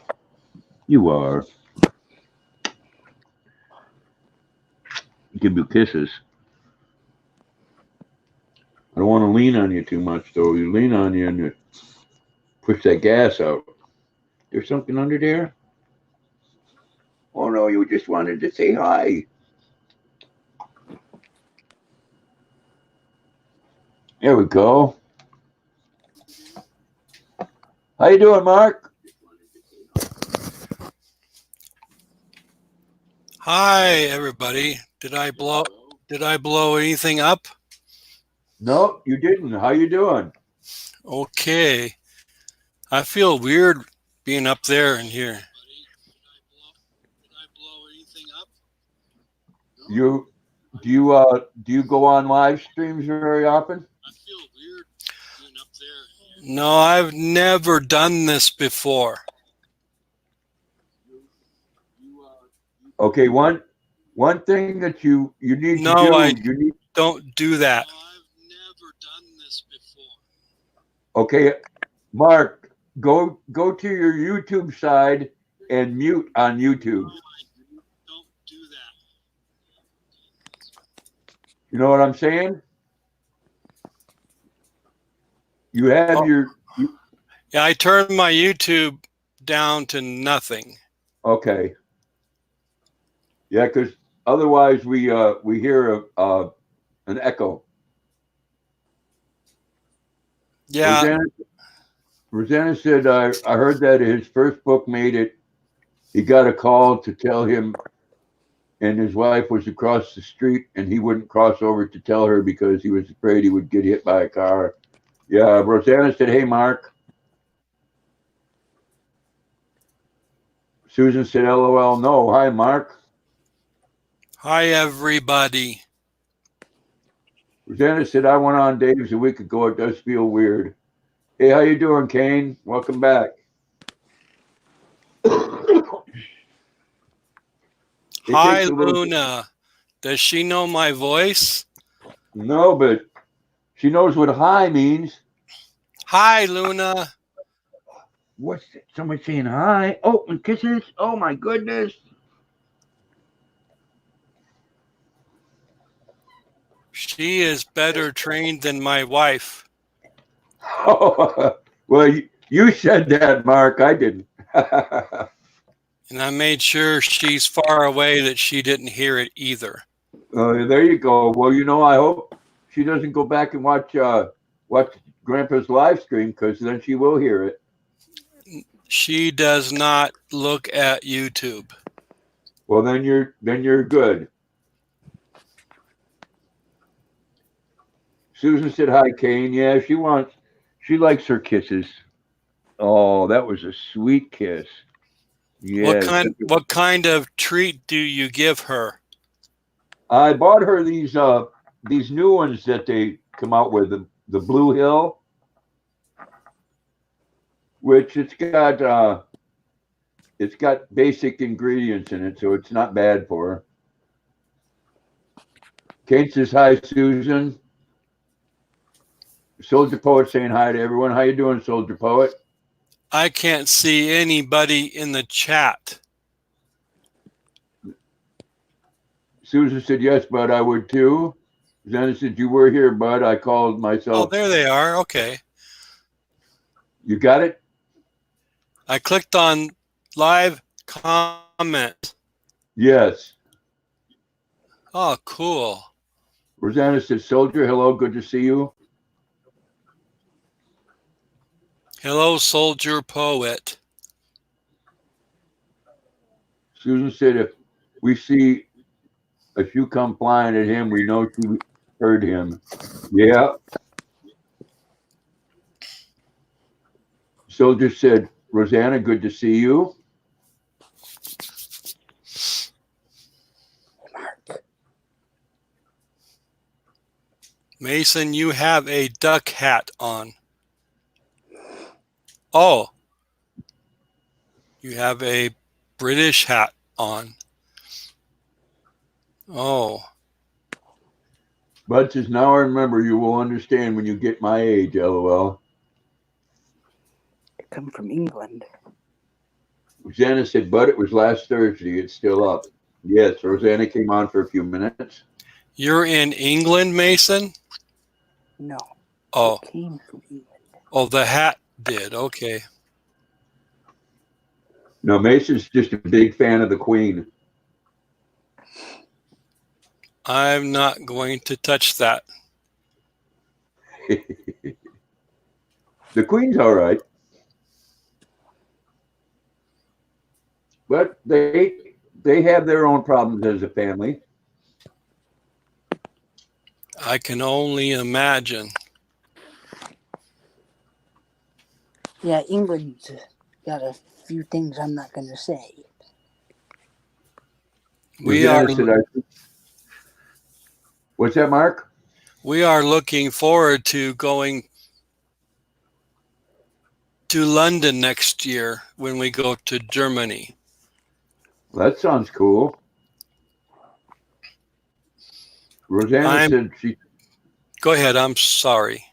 A: You are. Give you kisses. I don't want to lean on you too much, though. You lean on you and you push that gas out. There's something under there? Oh no, you just wanted to say hi. There we go. How you doing, Mark?
D: Hi, everybody. Did I blow anything up?
A: No, you didn't. How you doing?
D: Okay. I feel weird being up there and here.
A: You do you go on live streams very often?
D: No, I've never done this before.
A: Okay, one thing that you need to
D: No,
A: do,
D: I
A: you need
D: don't do that.
A: okay, Mark, go to your YouTube side and mute on YouTube. You know what I'm saying? You have your
D: Yeah, I turned my YouTube down to nothing.
A: okay. Yeah, because otherwise we hear an echo.
D: Yeah,
A: Rosanna said I heard that his first book made it. He got a call to tell him, and his wife was across the street, and he wouldn't cross over to tell her because he was afraid he would get hit by a car. Yeah, Rosanna said, "Hey, Mark." Susan said, "LOL, no. Hi, Mark."
D: hi, everybody.
A: Rosanna said, "I went on Dave's a week ago. It does feel weird." Hey, how you doing, Kane? Welcome back.
D: Hi, Luna. Does she know my voice?
A: No, but she knows what hi means.
D: Hi, Luna.
A: What's that? Someone saying hi? Oh, and kisses? Oh, my goodness.
D: She is better trained than my wife.
A: Oh, well, you said that, Mark. I didn't.
D: And I made sure she's far away that she didn't hear it either.
A: There you go. Well, I hope she doesn't go back and watch Grandpa's live stream because then she will hear it.
D: She does not look at YouTube.
A: Well, then you're good. Susan said hi, Kane. Yeah, she likes her kisses. Oh, that was a sweet kiss. Yes.
D: What kind of treat do you give her?
A: I bought her these new ones that they come out with, the Blue Hill, which it's got basic ingredients in it, so it's not bad for her. Kate says hi, Susan. Soldier Poet saying hi to everyone. How you doing, Soldier Poet?
D: I can't see anybody in the chat.
A: Susan said yes, Bud. I would too. Zena said you were here, Bud. I called myself.
D: Oh, there they are. Okay.
A: You got it?
D: I clicked on live comment.
A: Yes.
D: Oh, cool.
A: Rosanna said, Soldier, hello, good to see you.
D: Hello, Soldier Poet.
A: Susan said, if we see a shoe come flying at him, we know she heard him. Yeah. Soldier said, Rosanna, good to see you.
D: Mason, you have a duck hat on. Oh, you have a British hat on. Oh,
A: Bud says, now I remember you will understand when you get my age, LOL.
C: I come from England.
A: Rosanna said, Bud, it was last Thursday. It's still up. Yes, Rosanna came on for a few minutes.
D: you're in England, Mason?
C: No,
D: Oh,
C: it came from England.
D: oh, the hat did. Okay.
A: No, Mason's just a big fan of the Queen.
D: I'm not going to touch that.
A: The Queen's all right. But they have their own problems as a family.
D: I can only imagine.
C: Yeah, England's got a few things I'm not going to say.
D: We are
A: Rosanna said, what's that, Mark?
D: we are looking forward to going to London next year when we go to Germany.
A: That sounds cool. Rosanna said she
D: Go ahead, I'm sorry.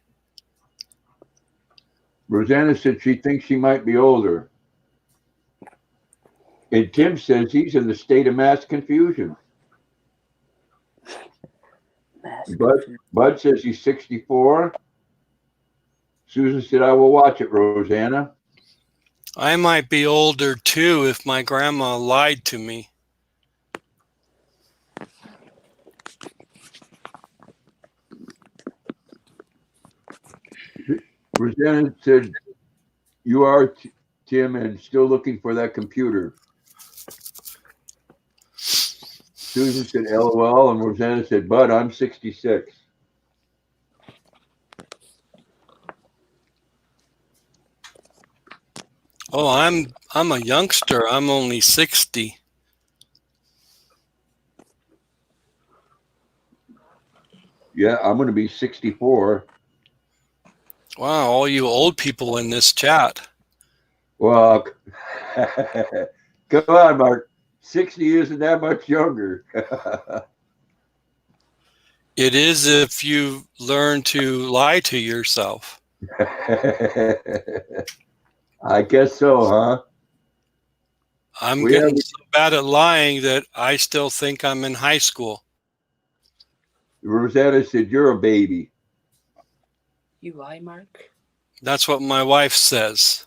A: Rosanna said she thinks she might be older. And Tim says he's in the state of mass confusion. Bud says he's 64. Susan said, I will watch it, Rosanna.
D: I might be older too if my grandma lied to me.
A: Rosanna said, you are, Tim, and still looking for that computer. Susan said, LOL, and Rosanna said, Bud, I'm 66.
D: Oh, I'm a youngster. I'm only 60.
A: Yeah, I'm going to be 64.
D: Wow, all you old people in this chat.
A: Well, come on, Mark. 60 isn't that much younger.
D: It is if you learn to lie to yourself.
A: I guess so, huh?
D: I'm getting so bad at lying that I still think I'm in high school.
A: Rosanna said, you're a baby.
C: You lie, Mark?
D: That's what my wife says.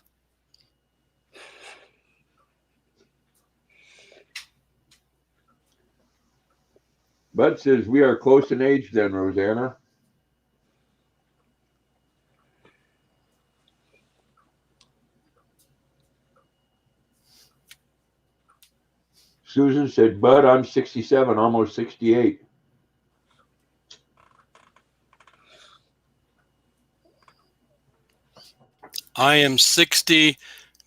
A: Bud says, we are close in age then, Rosanna. Susan said, Bud, I'm 67, almost 68.
D: I am 60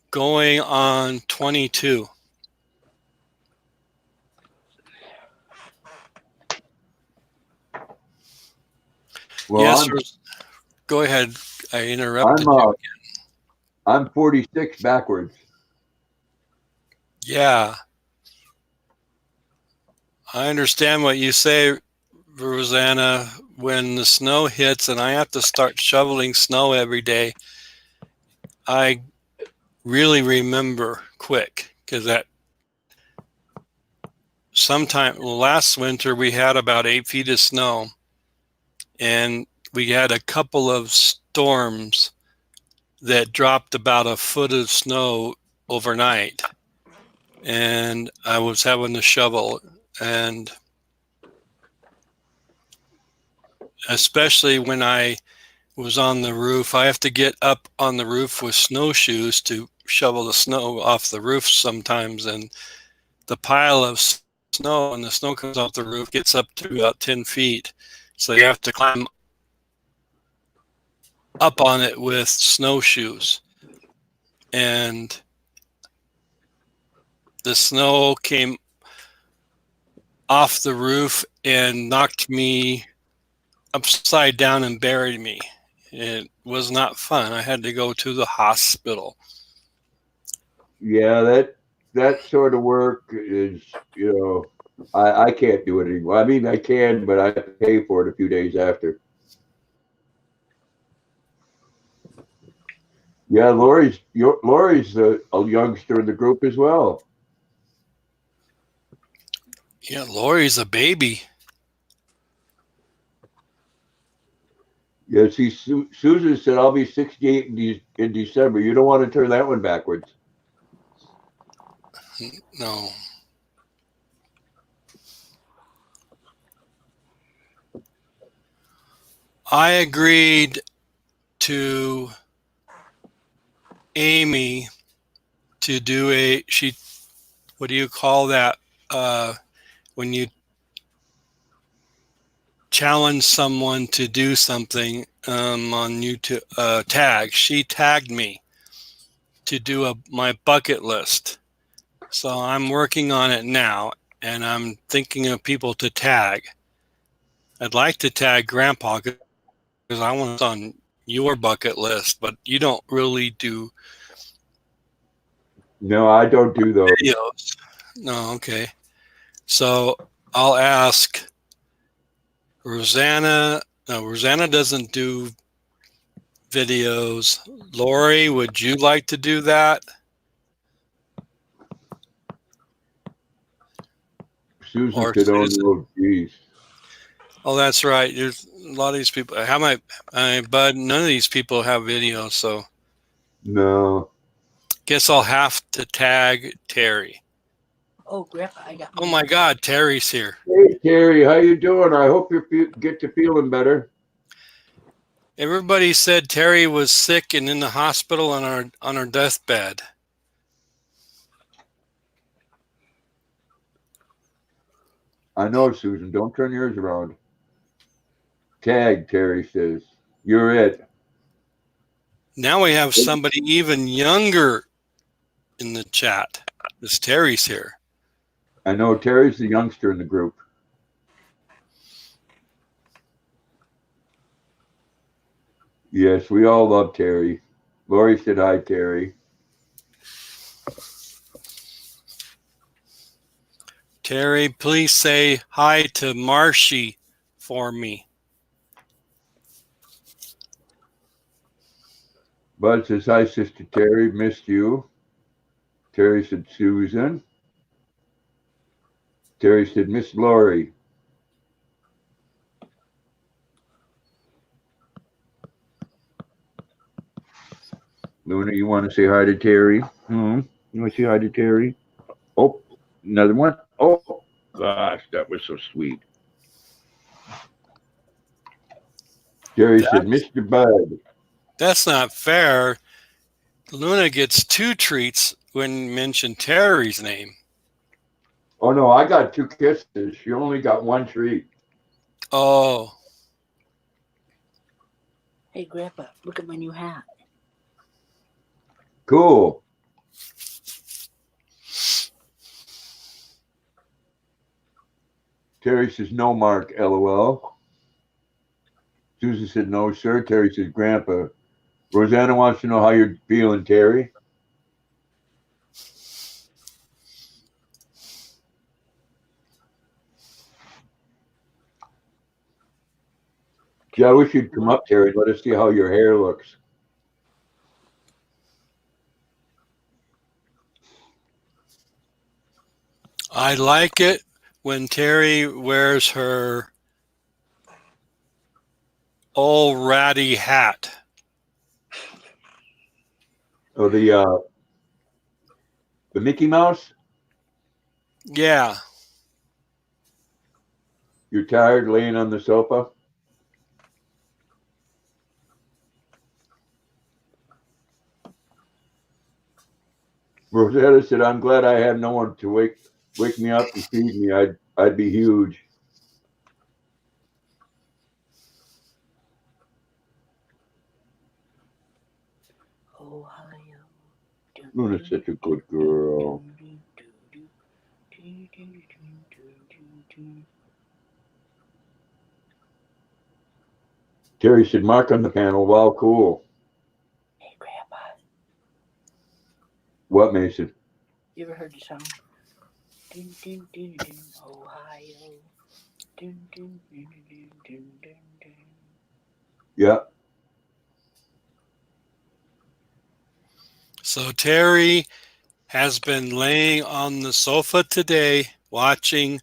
D: going on 22.
A: Well,
D: yes, go ahead. I interrupted you again.
A: I'm 46 backwards.
D: Yeah. I understand what you say, Rosanna. When the snow hits and I have to start shoveling snow every day, I really remember quick because that last winter we had about 8 feet of snow and we had a couple of storms that dropped about a foot of snow overnight and I was having to shovel, and especially when I was on the roof, I have to get up on the roof with snowshoes to shovel the snow off the roof sometimes, and the pile of snow and the snow comes off the roof gets up to about 10 feet, so you have to climb up on it with snowshoes, and the snow came off the roof and knocked me upside down and buried me. It was not fun. I had to go to the hospital.
A: Yeah, that sort of work is, I can't do it anymore. I mean, I can, but I pay for it a few days after. Yeah, Lori's a youngster in the group as well.
D: Yeah, Lori's a baby.
A: Yeah, see, Susan said I'll be 68 in December. You don't want to turn that one backwards.
D: No. I agreed to Amy to do what do you call that? When you challenge someone to do something on YouTube, tag. She tagged me to do my bucket list. So I'm working on it now, and I'm thinking of people to tag. I'd like to tag Grandpa because I want it on your bucket list, but you don't really do
A: No, I don't do those.
D: videos. No, okay. So I'll ask Rosanna. No, Rosanna doesn't do videos. Lori, would you like to do that?
A: Susan
D: Or
A: said, "Oh
D: Susan?
A: no, geez."
D: Oh, that's right. There's a lot of these people. How my bud? None of these people have videos, so
A: No.
D: guess I'll have to tag Terry.
C: Oh, Grandpa, I got.
D: Oh my God, Terry's here.
A: Hey Terry, how you doing? I hope you get to feeling better.
D: Everybody said Terry was sick and in the hospital on her deathbed.
A: I know, Susan. Don't turn yours around. Tag, Terry says. You're it.
D: Now we have somebody even younger in the chat. This Terry's here.
A: I know Terry's the youngster in the group. Yes, we all love Terry. Lori said hi, Terry.
D: Terry, please say hi to Marshy for me.
A: Bud says hi, Sister Terry. Missed you. Terry said Susan. Terry said Miss Lori. Luna, you want to say hi to Terry? You want to say hi to Terry? Oh, another one. Oh, gosh, that was so sweet. Terry said, Mr. Bud.
D: That's not fair. Luna gets 2 treats when you mention Terry's name.
A: Oh, no, I got 2 kisses. She only got 1 treat.
D: Oh.
C: Hey, Grandpa, look at my new hat.
A: Cool. Terry says, no, Mark, LOL. Susan said, no, sir. Terry said, Grandpa. Rosanna wants to know how you're feeling, Terry. Yeah, I wish you'd come up, Terry. Let us see how your hair looks.
D: I like it when Terry wears her old ratty hat.
A: Oh, the Mickey Mouse?
D: Yeah.
A: You're tired laying on the sofa? Rosetta said, I'm glad I have no one to wake me up and feed me. I'd be huge.
C: Ohio.
A: Luna's such a good girl. Terry said, Mark on the panel. Wow, cool.
C: Hey, Grandpa.
A: What, Mason?
C: You ever heard the song? Dun, dun, dun, dun, Ohio. Dun, dun, dun, dun, dun, dun, dun.
A: Yeah.
D: So Terry has been laying on the sofa today watching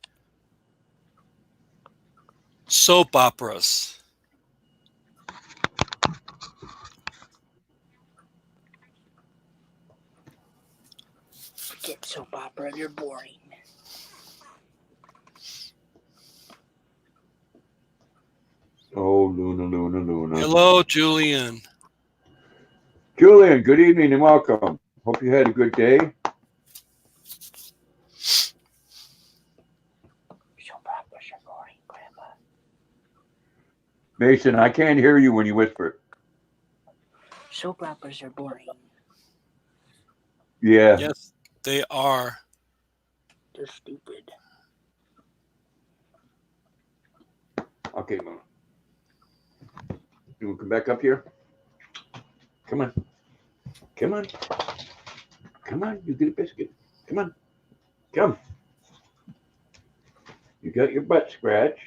D: soap operas.
C: Forget soap opera. They're boring.
A: Oh, Luna.
D: Hello, Julian.
A: Julian, good evening and welcome. Hope you had a good day.
C: Soap operas are boring, Grandpa.
A: Mason, I can't hear you when you whisper.
C: Soap operas are boring.
A: Yeah.
D: Yes, they are.
C: They're stupid.
A: Okay, Mom. You want to come back up here? Come on. Come on. Come on. You get a biscuit. Come on. Come. You got your butt scratch.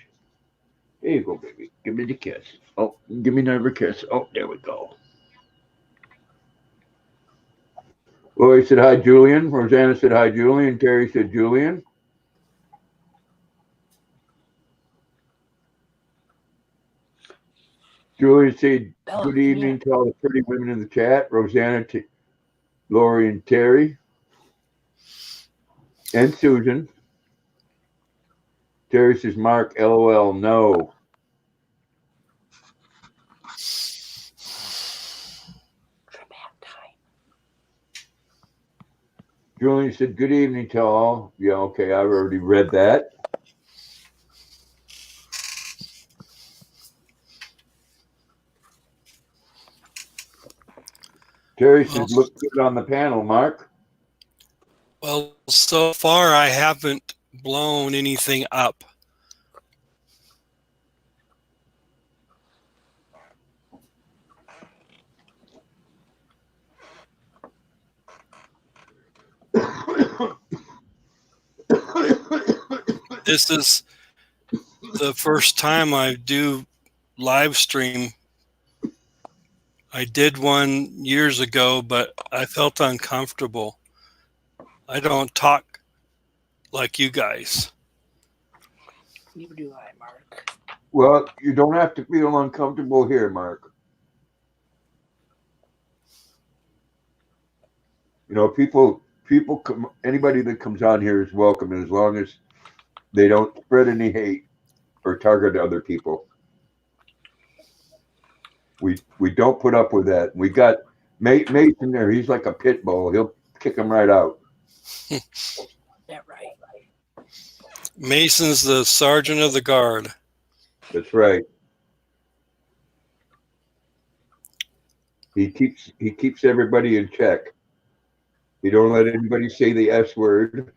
A: There you go, baby. Give me the kiss. Oh, give me another kiss. Oh, there we go. Lori said hi, Julian. Rosanna said hi, Julian. Terry said Julian. Julian said
C: Bella,
A: good
C: come
A: evening
C: here.
A: to all the pretty women in the chat. Rosanna, Lori, and Terry. And Susan. Terry says, Mark, LOL, no.
C: Dramatic time.
A: Julian said, good evening to all. Yeah, okay, I've already read that. Terry
D: Well,
A: says, look good on the panel, Mark.
D: well, so far I haven't blown anything up. This is the first time I do live stream. I did one years ago, but I felt uncomfortable. I don't talk like you guys.
C: Neither do I, Mark.
A: Well, you don't have to feel uncomfortable here, Mark. You know, people come, anybody that comes on here is welcome as long as they don't spread any hate or target other people. We don't put up with that. We got Mason there. He's like a pit bull. He'll kick him right out.
C: That right.
D: Mason's the sergeant of the guard.
A: That's right. He keeps everybody in check. He don't let anybody say the S word.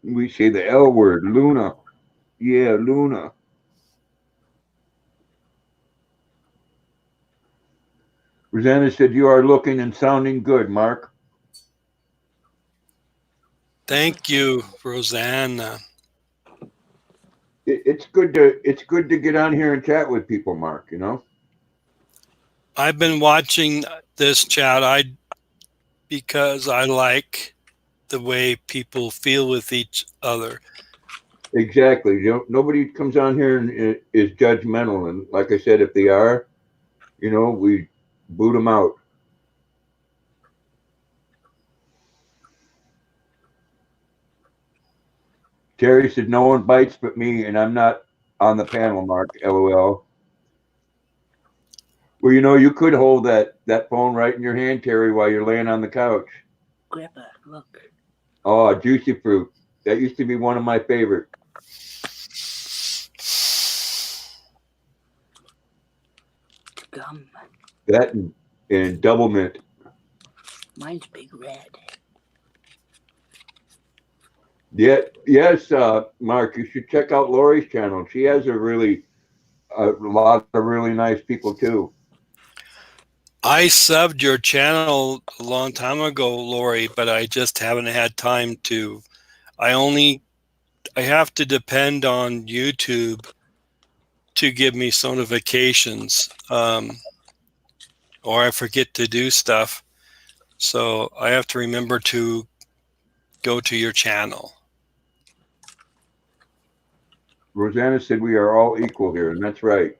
A: We say the L word, Luna. Yeah, Luna. Rosanna said, you are looking and sounding good, Mark.
D: Thank you, Rosanna.
A: It's good to get on here and chat with people, Mark, you know?
D: I've been watching this chat because I like the way people feel with each other.
A: Exactly. You know, nobody comes on here and is judgmental. And like I said, if they are, you know, we boot them out. Terry said, no one bites but me, and I'm not on the panel, Mark, LOL. Well, you know, you could hold that phone right in your hand, Terry, while you're laying on the couch.
C: Grandpa, look.
A: Oh, juicy fruit. That used to be one of my favorite.
C: Gum.
A: That and double mint.
C: Mine's Big Red.
A: Yeah, yes, Mark, you should check out Lori's channel. She has a lot of really nice people too.
D: I subbed your channel a long time ago, Lori, but I just haven't had time to. I only I have to depend on YouTube to give me notifications, or I forget to do stuff. So I have to remember to go to your channel.
A: Rosanna said we are all equal here, and that's right.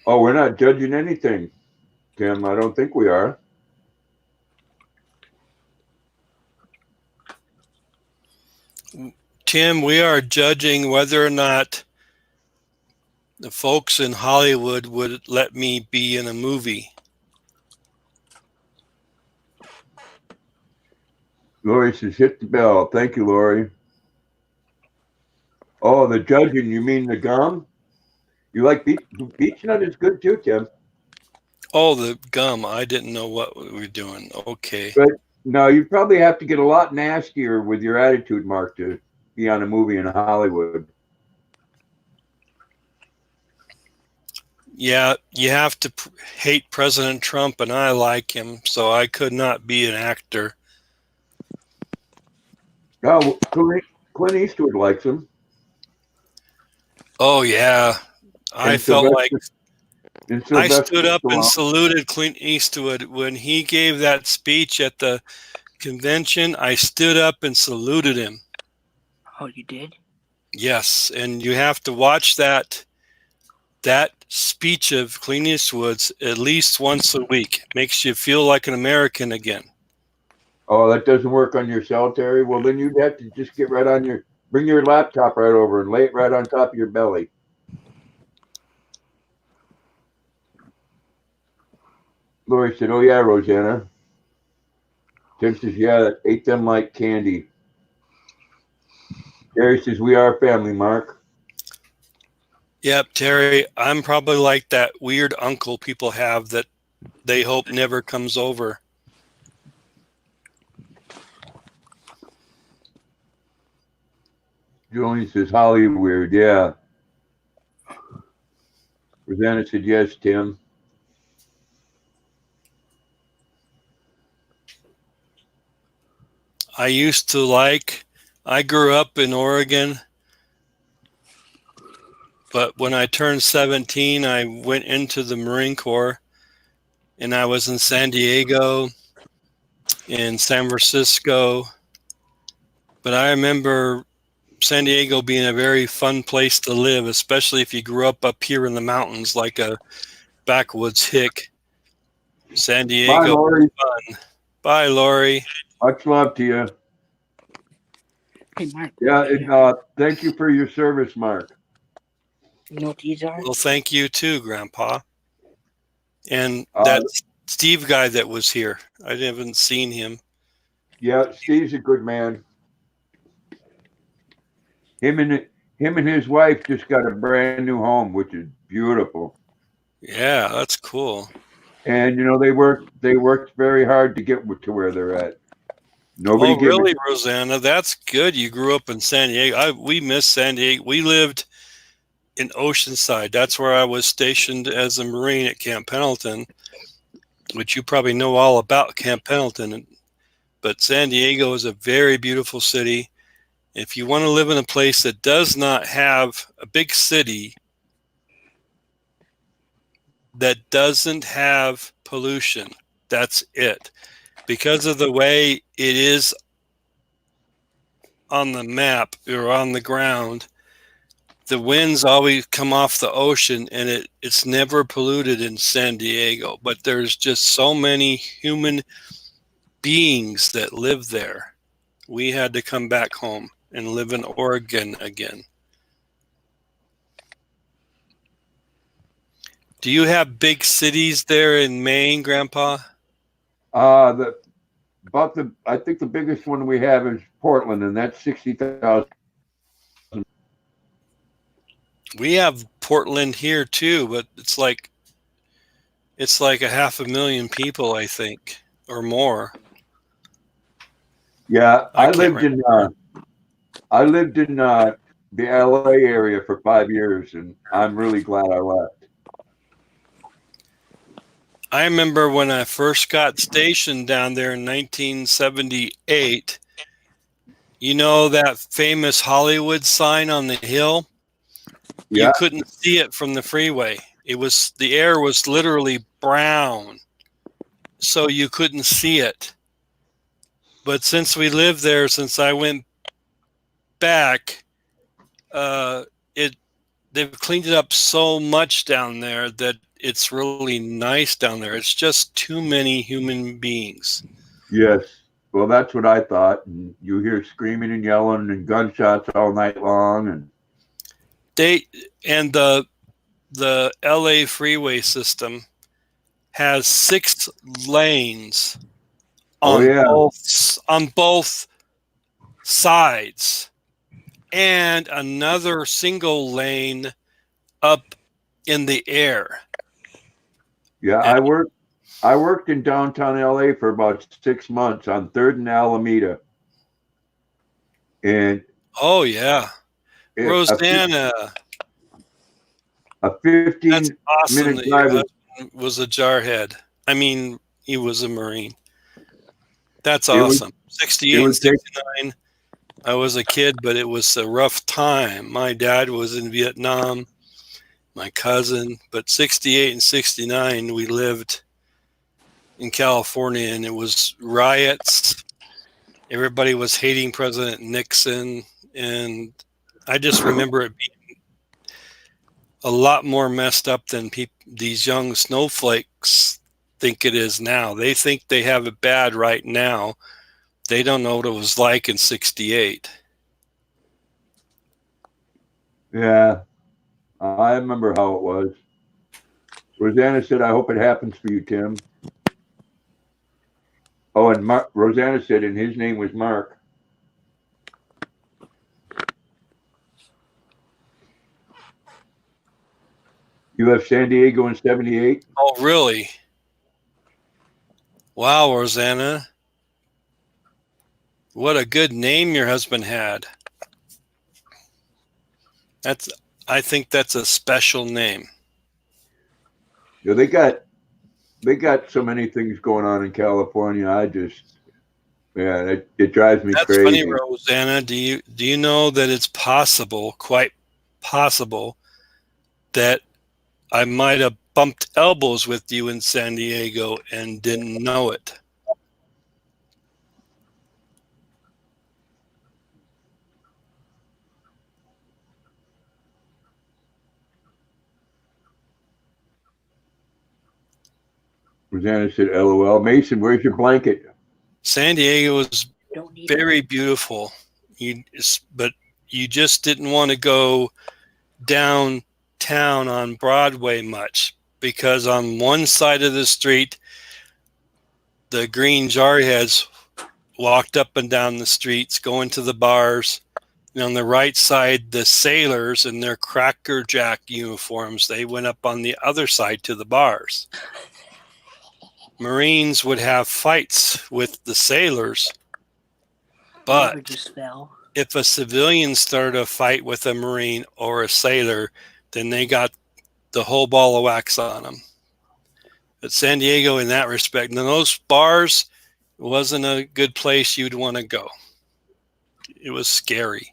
A: Oh, we're not judging anything, Tim. I don't think we are.
D: Tim, we are judging whether or not the folks in Hollywood would let me be in a movie.
A: Lori says, hit the bell. Thank you, Lori. Oh, the judging, you mean the gum? You like beech nut is good too, Tim.
D: Oh, the gum. I didn't know what we were doing. Okay.
A: But no, you probably have to get a lot nastier with your attitude, Mark, to be on a movie in Hollywood.
D: Yeah, you have to hate President Trump, and I like him, so I could not be an actor.
A: Oh, Clint Eastwood likes him.
D: Oh, yeah. I
A: And
D: felt like I
A: Sylvester
D: stood up and
A: Stallone.
D: saluted Clint Eastwood when he gave that speech at the convention. I stood up and saluted him.
C: Oh, you did?
D: Yes, and you have to watch that speech of Clint Eastwood's at least once a week. Makes you feel like an American again.
A: Oh, that doesn't work on your cell, Terry? Well, then you'd have to just get right on bring your laptop right over and lay it right on top of your belly. Lori said, oh, yeah, Rosanna. Tim says, yeah, ate them like candy. Terry says, we are family, Mark.
D: Yep, Terry, I'm probably like that weird uncle people have that they hope never comes over.
A: Julian says, Hollywood, yeah. Rosanna said, yes, Tim.
D: I grew up in Oregon, but when I turned 17, I went into the Marine Corps, and I was in San Diego, in San Francisco. But I remember San Diego being a very fun place to live, especially if you grew up here in the mountains like a backwoods hick. San Diego.
A: Bye, Lori.
D: Fun. Bye, Lori.
A: Much love to you.
C: Hey, Mark.
A: Yeah, and thank you for your service, Mark.
C: You know what these are?
D: Well, thank you too, Grandpa. And that Steve guy that was here, I haven't seen him.
A: Yeah, Steve's a good man. Him and his wife just got a brand new home, which is beautiful.
D: Yeah, that's cool.
A: And they worked very hard to get to where they're at. Nobody
D: Oh,
A: gives
D: really, Rosanna? That's good. You grew up in San Diego. We miss San Diego. We lived in Oceanside. That's where I was stationed as a Marine at Camp Pendleton, which you probably know all about Camp Pendleton. But San Diego is a very beautiful city. If you want to live in a place that does not have a big city, that doesn't have pollution, that's it. Because of the way it is on the map or on the ground, the winds always come off the ocean, and it's never polluted in San Diego. But there's just so many human beings that live there. We had to come back home and live in Oregon again. Do you have big cities there in Maine, Grandpa?
A: I think the biggest one we have is Portland, and that's 60,000.
D: We have Portland here too, but it's like a 500,000 people, I think. or more.
A: Yeah,
D: I
A: I
D: can't
A: lived in
D: remember.
A: the LA area for 5 years, and I'm really glad I left.
D: I remember when I first got stationed down there in 1978. You know that famous Hollywood sign on the hill? You
A: Yeah,
D: couldn't see it from the freeway. The air was literally brown, so you couldn't see it. But since we lived there, since I went back, uh, it they've cleaned it up so much down there that it's really nice down there. It's just too many human beings.
A: yes. Well, that's what I thought. And you hear screaming and yelling and gunshots all night long, and
D: They and the LA freeway system has 6 lanes
A: oh
D: on
A: yeah,
D: both sides, and another single lane up in the air.
A: yeah.
D: And,
A: I worked in downtown LA for about 6 months on Third and Alameda, and
D: oh yeah,
A: it,
D: Rosanna,
A: a
D: that's
A: 15
D: awesome
A: minute
D: that your
A: drive.
D: husband was a jarhead. I mean, he was a Marine. That's
A: It would
D: awesome. 68
A: it
D: and
A: would take
D: 69. I was a kid, but it was a rough time. My dad was in Vietnam, my cousin, but 68 and 69, we lived in California, and it was riots. Everybody was hating President Nixon, and I just remember it being a lot more messed up than these young snowflakes think it is now. They think they have it bad right now. They don't know what it was like in 68.
A: yeah. I remember how it was. Rosanna said, "I hope it happens for you, Tim." Oh, and Rosanna said, and his name was Mark. You left San Diego in '78.
D: Oh, really? Wow, Rosanna. What a good name your husband had. That's I think that's a special name.
A: You know, they got so many things going on in California. Yeah, it drives me
D: That's funny,
A: crazy.
D: Rosanna. Do you know that it's possible, quite possible, that I might have bumped elbows with you in San Diego and didn't know it?
A: Rosanna said, "LOL." Mason, where's your blanket?
D: San Diego is
C: Don't need
D: very
C: it.
D: beautiful. But you just didn't want to go downtown on Broadway much, because on one side of the street, the green jarheads walked up and down the streets going to the bars. And on the right side, the sailors in their Cracker Jack uniforms, they went up on the other side to the bars. Marines would have fights with the sailors,
C: Never
D: but
C: just fell.
D: if a civilian started a fight with a Marine or a sailor, then they got the whole ball of wax on them. But San Diego, in that respect, and those bars, wasn't a good place you'd want to go. It was scary.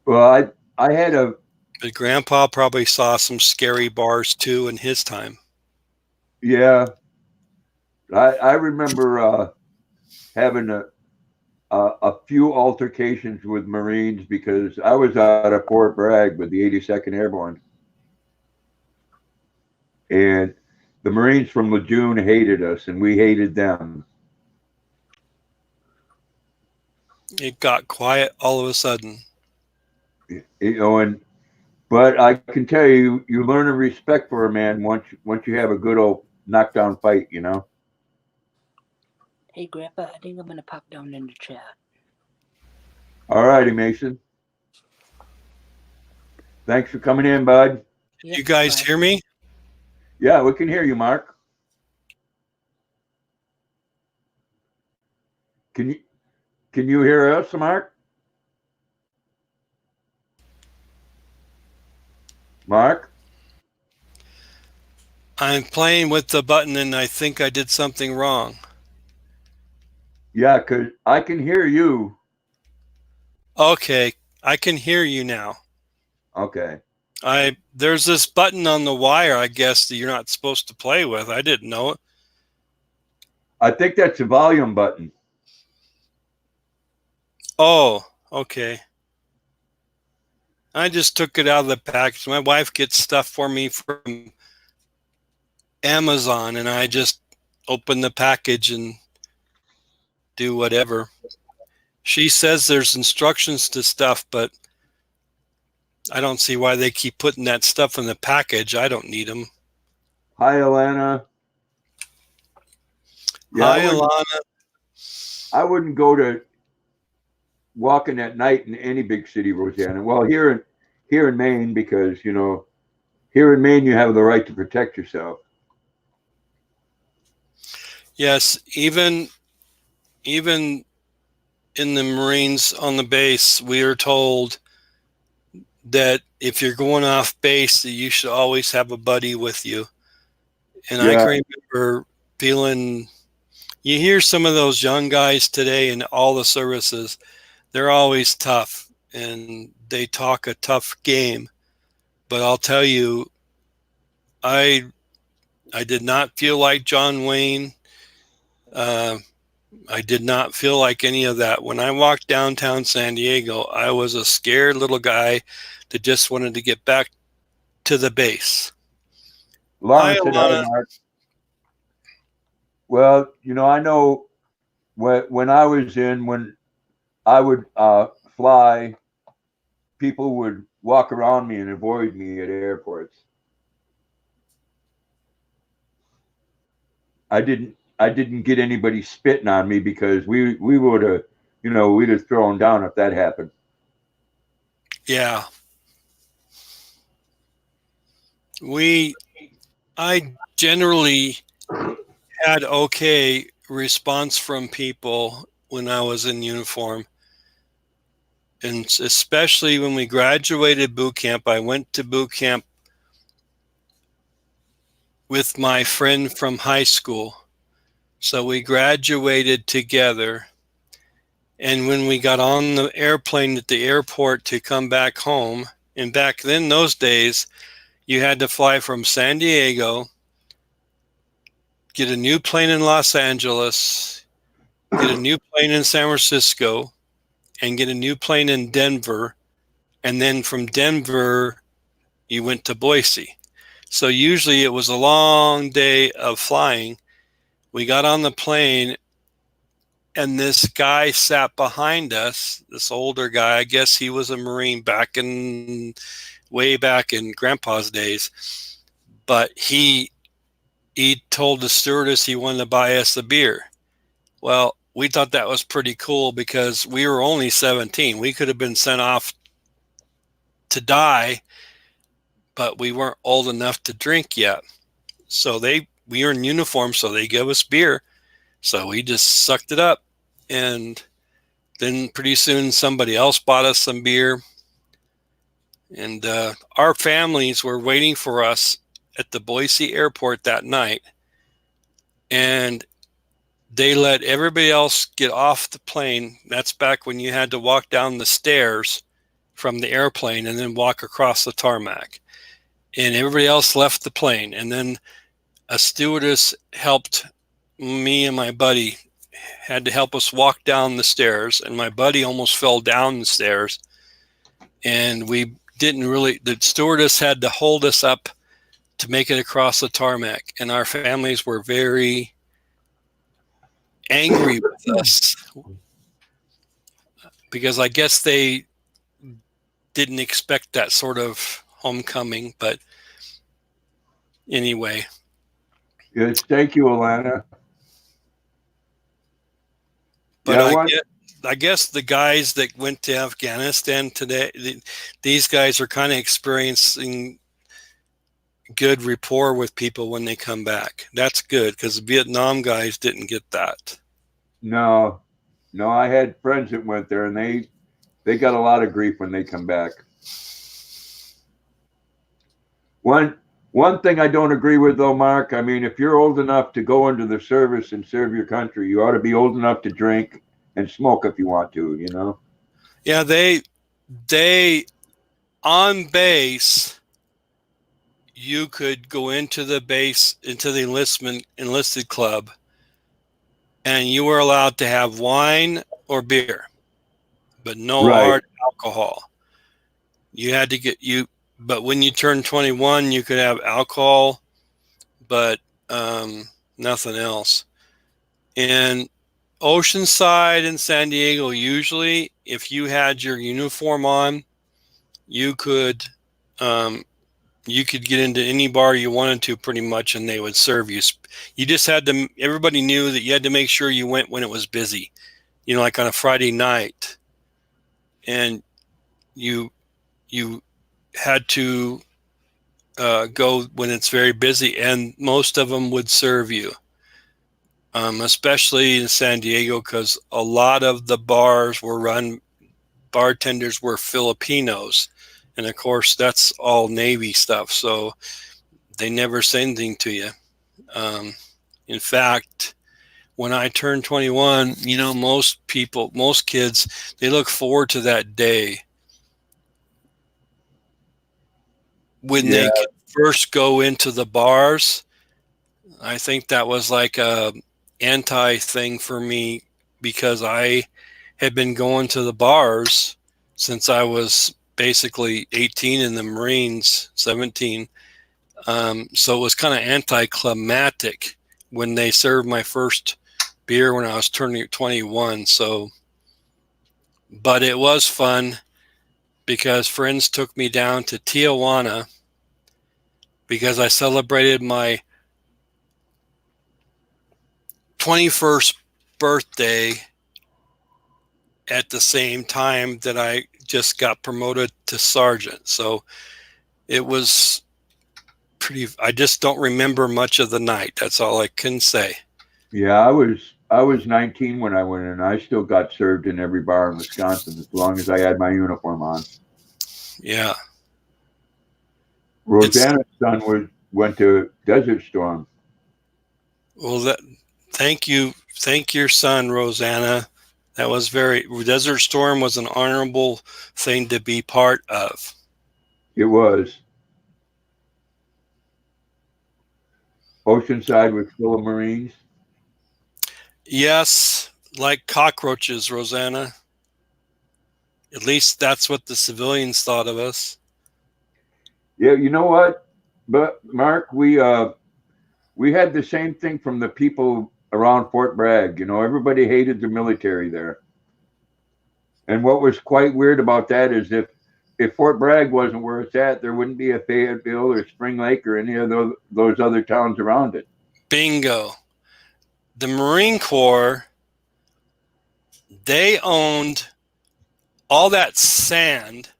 A: Well, I had a
D: But Grandpa probably saw some scary bars too in his time.
A: yeah. I remember having a few altercations with Marines because I was out of Fort Bragg with the 82nd Airborne, and the Marines from Lejeune hated us, and we hated them.
D: It got quiet all of a sudden.
A: You know, and but I can tell you, you learn a respect for a man once you have a good old knockdown fight. You know.
C: Hey, Grandpa, I think I'm gonna pop down in the chat.
A: All righty, Mason. Thanks for coming in, bud.
C: Yep,
D: You guys
C: bye.
D: hear me?
A: Yeah, we can hear you, Mark. Can you hear us, Mark? Mark?
D: I'm playing with the button and I think I did something wrong.
A: Yeah, cause I can hear you.
D: Okay, I can hear you now.
A: Okay.
D: There's this button on the wire, I guess, that you're not supposed to play with. I didn't know it.
A: I think that's the volume button.
D: Oh, okay. I just took it out of the package. My wife gets stuff for me from Amazon, and I just open the package and do whatever. She says there's instructions to stuff, but I don't see why they keep putting that stuff in the package. I don't need them.
A: Hi, Alana. Yeah,
D: Hi, Alana.
A: I wouldn't go to walking at night in any big city, Rosanna. Well, here in Maine, because here in Maine you have the right to protect yourself.
D: Yes, even in the Marines on the base, we are told that if you're going off base, that you should always have a buddy with you. And I
A: Yeah,
D: can remember feeling, you hear some of those young guys today in all the services, they're always tough and they talk a tough game. But I'll tell you, I did not feel like John Wayne. I did not feel like any of that. When I walked downtown San Diego, I was a scared little guy that just wanted to get back to the base. Hi,
A: Lana said hi,
D: Alana.
A: Mark. Well, I know when I was when I would fly, people would walk around me and avoid me at airports. I didn't get anybody spitting on me because we would have we'd have thrown down if that happened.
D: Yeah. I generally had okay response from people when I was in uniform. And especially when we graduated boot camp, I went to boot camp with my friend from high school. So we graduated together. And when we got on the airplane at the airport to come back home, and back then, those days, you had to fly from San Diego, get a new plane in Los Angeles, get a new plane in San Francisco, and get a new plane in Denver. And then from Denver, you went to Boise. So usually it was a long day of flying. We got on the plane and this guy sat behind us, this older guy. I guess he was a Marine way back in Grandpa's days. But he told the stewardess he wanted to buy us a beer. Well, we thought that was pretty cool because we were only 17. We could have been sent off to die, but we weren't old enough to drink yet. So we were in uniform, so they gave us beer. So we just sucked it up. And then pretty soon somebody else bought us some beer. And our families were waiting for us at the Boise airport that night. And they let everybody else get off the plane. That's back when you had to walk down the stairs from the airplane and then walk across the tarmac. And everybody else left the plane. And then a stewardess helped me and my buddy, had to help us walk down the stairs. And my buddy almost fell down the stairs. And the stewardess had to hold us up to make it across the tarmac. And our families were very angry with us because I guess they didn't expect that sort of homecoming. But anyway.
A: Yes, thank you, Alana.
D: But
A: Yeah,
D: I guess the guys that went to Afghanistan today, these guys are kind of experiencing good rapport with people when they come back. That's good because the Vietnam guys didn't get that.
A: no, No, I had friends that went there, and they got a lot of grief when they come back. One one thing I don't agree with though, Mark. I mean, if you're old enough to go into the service and serve your country, you ought to be old enough to drink and smoke if you want to. You know.
D: Yeah, they on base, you could go into the base, into the enlisted club, and you were allowed to have wine or beer, but no
A: Right.
D: hard alcohol. You had to but when you turned 21, you could have alcohol, but nothing else. And Oceanside and San Diego, usually, if you had your uniform on, you could get into any bar you wanted to pretty much, and they would serve you. You just had to, everybody knew that you had to make sure you went when it was busy, like on a Friday night, and you had to go when it's very busy, and most of them would serve you, especially in San Diego, because a lot of the bartenders were Filipinos, and of course that's all Navy stuff, so they never say anything to you. In fact, when I turned 21, most kids, they look forward to that day when
A: Yeah.
D: they could first go into the bars. I think that was like a anti thing for me, because I had been going to the bars since I was basically 18 in the Marines, 17. So it was kind of anticlimactic when they served my first beer when I was turning 21. So, but it was fun because friends took me down to Tijuana because I celebrated my 21st birthday at the same time that I just got promoted to sergeant. So it was I just don't remember much of the night. That's all I can say.
A: Yeah, I was 19 when I went in. I still got served in every bar in Wisconsin as long as I had my uniform on.
D: Yeah.
A: Rosanna's son went to Desert Storm.
D: Well, thank you. Thank your son, Rosanna. That was Desert Storm was an honorable thing to be part of.
A: It was. Oceanside was full of Marines.
D: Yes, like cockroaches, Rosanna. At least that's what the civilians thought of us.
A: Yeah, you know what? But Mark, we had the same thing from the people around Fort Bragg. Everybody hated the military there. And what was quite weird about that is if Fort Bragg wasn't where it's at, there wouldn't be a Fayetteville or Spring Lake or any of those other towns around it.
D: Bingo. The Marine Corps, they owned all that sand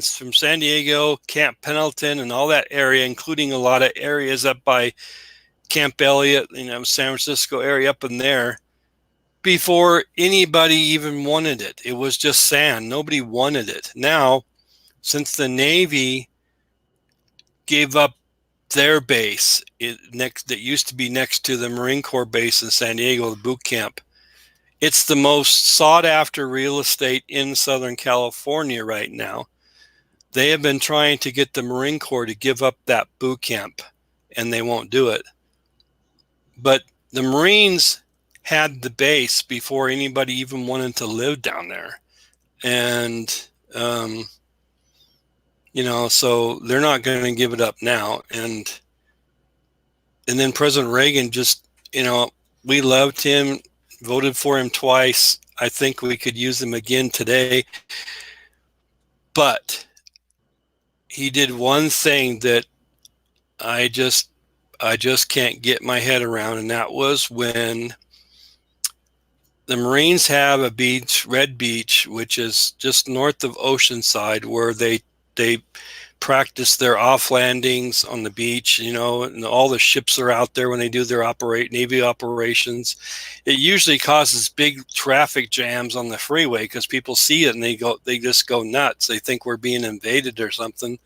D: from San Diego, Camp Pendleton, and all that area, including a lot of areas up by Camp Elliott, San Francisco area up in there, before anybody even wanted it. It was just sand. Nobody wanted it. Now, since the Navy gave up their base that used to be next to the Marine Corps base in San Diego, the boot camp, it's the most sought after real estate in Southern California right now. They have been trying to get the Marine Corps to give up that boot camp, and they won't do it. But the Marines had the base before anybody even wanted to live down there. And, so they're not going to give it up now. And then President Reagan just, we loved him, voted for him twice. I think we could use him again today. But he did one thing that I just can't get my head around, and that was when the Marines have a beach, Red Beach, which is just north of Oceanside, where they practice their off landings on the beach, and all the ships are out there when they do their Navy operations. It usually causes big traffic jams on the freeway because people see it and they just go nuts. They think we're being invaded or something.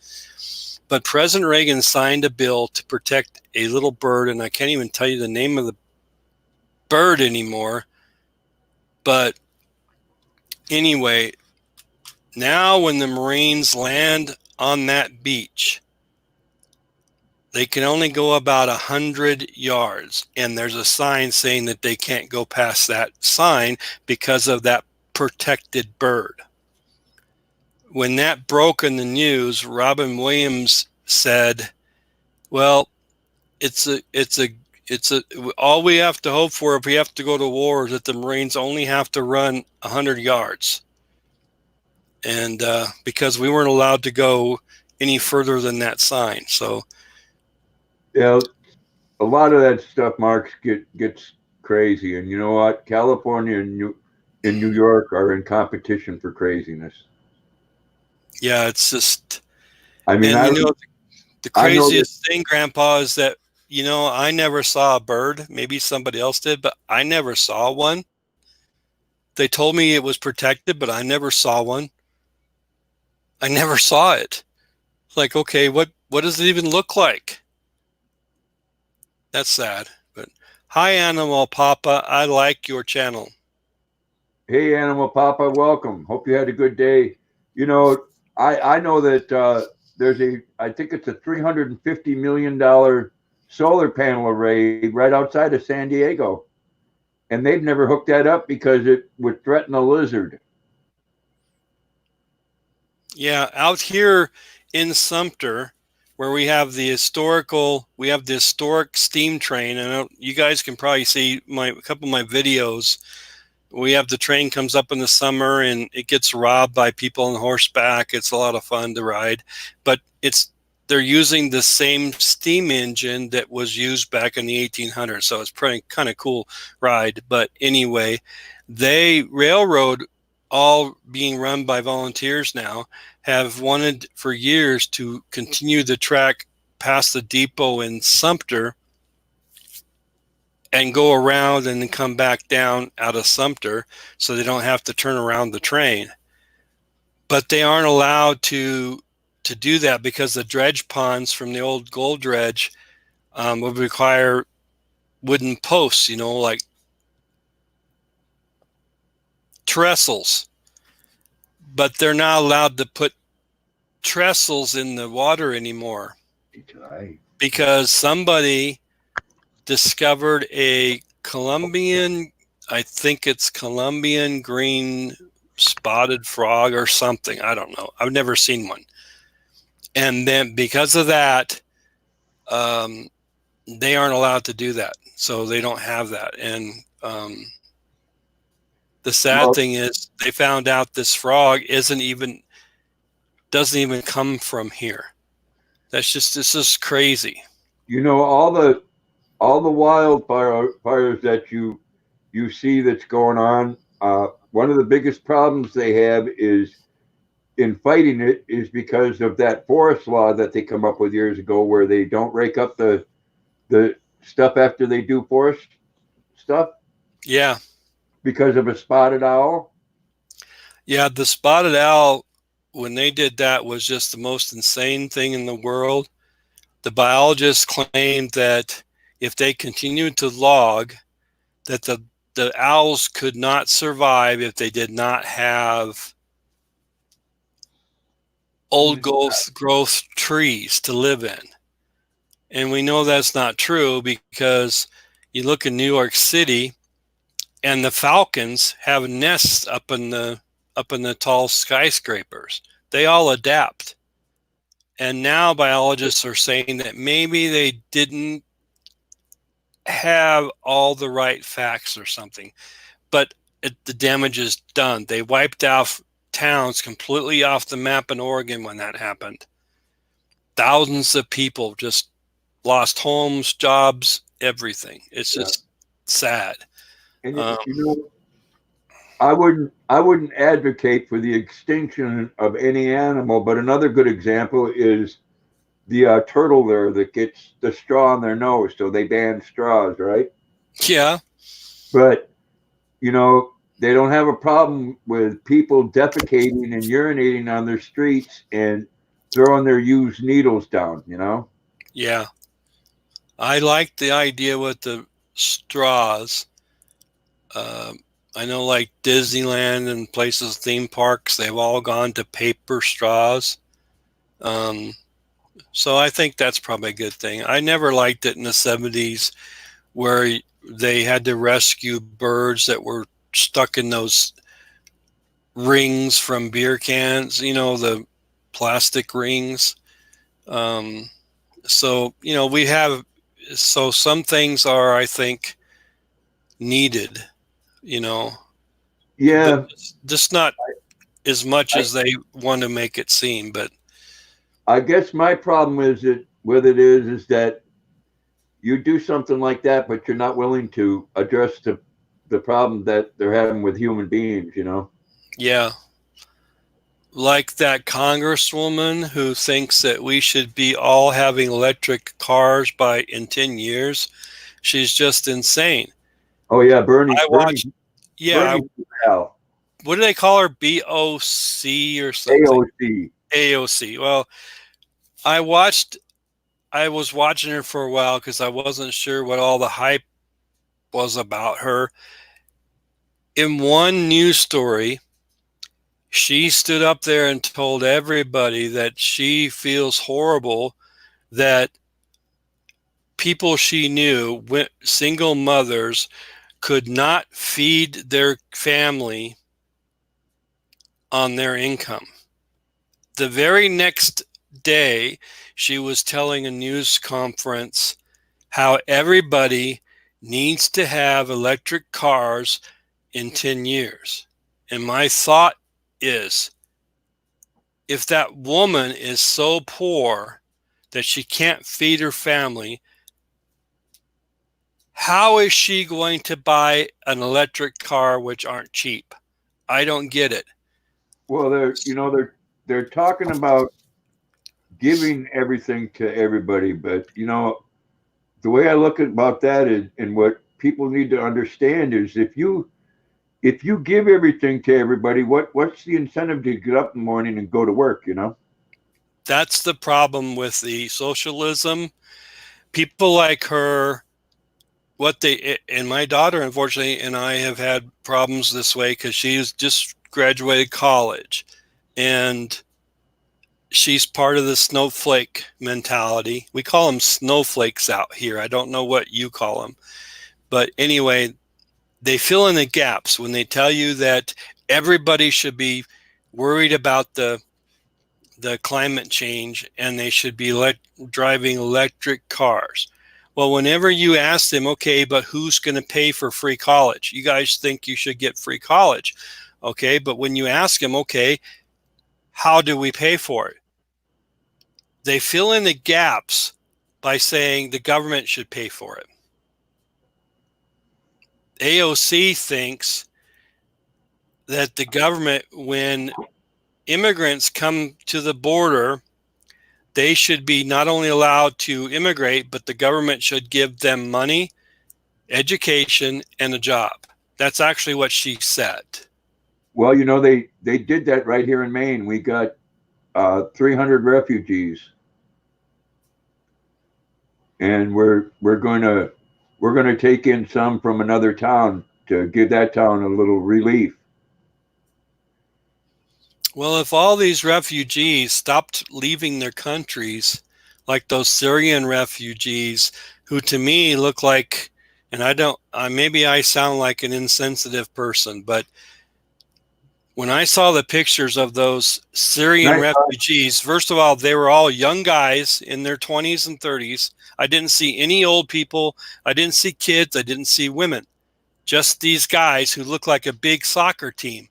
D: But President Reagan signed a bill to protect a little bird, and I can't even tell you the name of the bird anymore. But anyway, now when the Marines land on that beach, they can only go about 100 yards, and there's a sign saying that they can't go past that sign because of that protected bird. When that broke in the news, Robin Williams said, well, all we have to hope for if we have to go to war is that the Marines only have to run 100 yards. And because we weren't allowed to go any further than that sign. So,
A: yeah, a lot of that stuff, Mark, gets crazy. And you know what? California and New York are in competition for craziness.
D: Yeah, it's just,
A: I mean,
D: the craziest thing, Grandpa, is that, I never saw a bird. Maybe somebody else did, but I never saw one. They told me it was protected, but I never saw one. I never saw it. Like, okay, what does it even look like? That's sad. But hi, Animal Papa. I like your channel.
A: Hey, Animal Papa, welcome. Hope you had a good day. I know that I think it's a $350 million solar panel array right outside of San Diego. And they've never hooked that up because it would threaten a lizard.
D: Yeah, out here in Sumter, where we have the historic steam train, and you guys can probably see a couple of my videos. We have the train comes up in the summer and it gets robbed by people on horseback. It's a lot of fun to ride, but they're using the same steam engine that was used back in the 1800s. So it's pretty kind of cool ride. But anyway, railroad, all being run by volunteers now, have wanted for years to continue the track past the depot in Sumter and go around and then come back down out of Sumter so they don't have to turn around the train. But they aren't allowed to do that because the dredge ponds from the old gold dredge would require wooden posts, like trestles. But they're not allowed to put trestles in the water anymore because somebody discovered a Colombian green spotted frog or something. I don't know. I've never seen one. And then because of that, they aren't allowed to do that. So they don't have that. And the sad thing is they found out this frog doesn't even come from here. This is crazy.
A: All the wildfires that you see that's going on, one of the biggest problems they have is in fighting it is because of that forest law that they come up with years ago where they don't rake up the stuff after they do forest stuff.
D: Yeah.
A: Because of a spotted owl.
D: Yeah, the spotted owl, when they did that, was just the most insane thing in the world. The biologists claimed that if they continued to log, that the owls could not survive if they did not have old growth trees to live in. And we know that's not true because you look in New York City and the falcons have nests up in the tall skyscrapers. They all adapt. And now biologists are saying that maybe they didn't have all the right facts or something, but the damage is done. They wiped out towns completely off the map in Oregon when that happened. Thousands of people just lost homes, jobs, everything. It's just sad.
A: And I wouldn't advocate for the extinction of any animal, but another good example is the turtle there that gets the straw in their nose, so they ban straws, right?
D: Yeah.
A: But you know, they don't have a problem with people defecating and urinating on their streets and throwing their used needles down, you know?
D: Yeah. I like the idea with the straws. Um, I know, like Disneyland and places, theme parks, they've all gone to paper straws. Um, so I think that's probably a good thing. I never liked it in the 70s where they had to rescue birds that were stuck in those rings from beer cans, the plastic rings. Um, so, we have, so some things are, I think, needed, you know, but
A: Yeah,
D: just not as much
A: I,
D: as they want to make it seem. But
A: I guess my problem is that with it is that you do something like that, but you're not willing to address the problem that they're having with human beings, you know?
D: yeah, like that congresswoman who thinks that we should be all having electric cars by in 10 years. She's just insane.
A: Oh yeah, Bernie,
D: I
A: Bernie,
D: watched, yeah,
A: Bernie, Al,
D: what do they call her? BOC or something?
A: AOC.
D: AOC. Well, I watched, I was watching her for a while because I wasn't sure what all the hype was about her. In one news story, she stood up there and told everybody that she feels horrible that people she knew, single mothers, could not feed their family on their income. The very next day, she was telling a news conference how everybody needs to have electric cars in 10 years. And my thought is, if that woman is so poor that she can't feed her family, how is she going to buy an electric car which aren't cheap? I don't get it.
A: Well, they're talking about giving everything to everybody, but the way I look at about that is, and what people need to understand is, if you give everything to everybody, what's the incentive to get up in the morning and go to work? You know?
D: That's the problem with the socialism. People like her, and my daughter, unfortunately, and I have had problems this way because she's just graduated college and she's part of the snowflake mentality. We call them snowflakes out here. I don't know what you call them. But anyway, they fill in the gaps when they tell you that everybody should be worried about the climate change and they should be driving electric cars. Well, whenever you ask them, okay, but who's going to pay for free college? You guys think you should get free college. Okay, but when you ask them, okay, how do we pay for it? They fill in the gaps by saying the government should pay for it. AOC thinks that the government, when immigrants come to the border, they should be not only allowed to immigrate, but the government should give them money, education, and a job. That's actually what she said.
A: Well, they did that right here in Maine. We got 300 refugees, and we're going to take in some from another town to give that town a little relief.
D: Well, if all these refugees stopped leaving their countries, like those Syrian refugees, who to me look like, and I don't, maybe I sound like an insensitive person, but when I saw the pictures of those Syrian
A: Nice.
D: refugees, first of all, they were all young guys in their 20s and 30s. I didn't see any old people. I didn't see kids. I didn't see women. Just these guys who look like a big soccer team.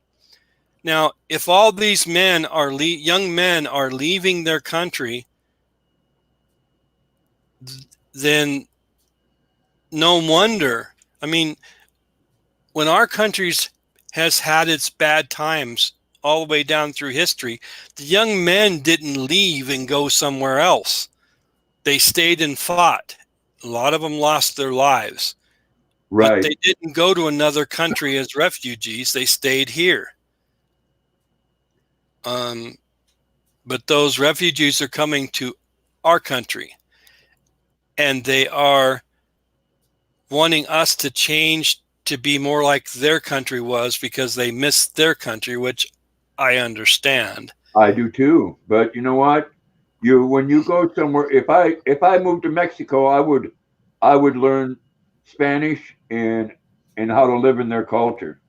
D: Now, if all these men are young men are leaving their country, then no wonder. I mean, when our countries has had its bad times all the way down through history. The young men didn't leave and go somewhere else. They stayed and fought. A lot of them lost their lives. But
A: Right.
D: they didn't go to another country as refugees. They stayed here. But those refugees are coming to our country, and they are wanting us to change to be more like their country was because they missed their country, which I understand.
A: I do too. But you know what? When you go somewhere, if I moved to Mexico, I would learn Spanish and how to live in their culture.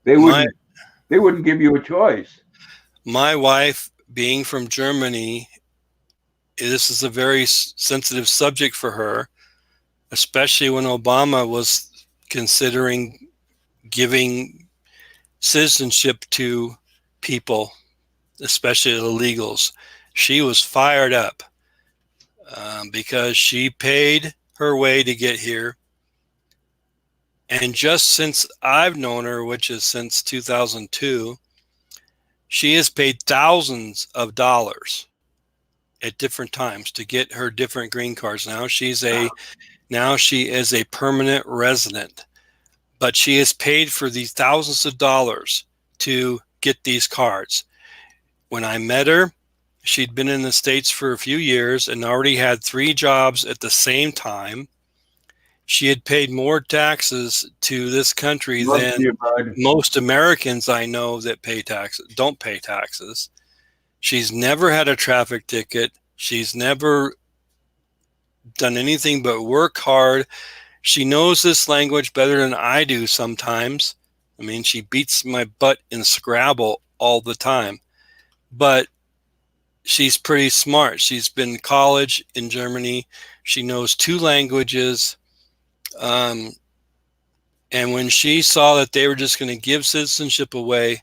A: They
D: My
A: wouldn't give you a choice.
D: my wife, being from Germany, this is a very sensitive subject for her, especially when Obama was considering giving citizenship to people, especially illegals. She was fired up because she paid her way to get here. And just since I've known her, which is since 2002, she has paid thousands of dollars at different times to get her different green cards. Now she is a permanent resident, but she has paid for these thousands of dollars to get these cards. When I met her, she'd been in the States for a few years and already had 3 jobs at the same time. She had paid more taxes to this country
A: Love
D: than
A: you, bud.
D: most Americans I know that don't pay taxes. She's never had a traffic ticket. She's never done anything but work hard. She knows this language better than I do sometimes. I mean, she beats my butt in Scrabble all the time. But she's pretty smart. She's been to college in Germany. She knows 2 languages. And when she saw that they were just going to give citizenship away,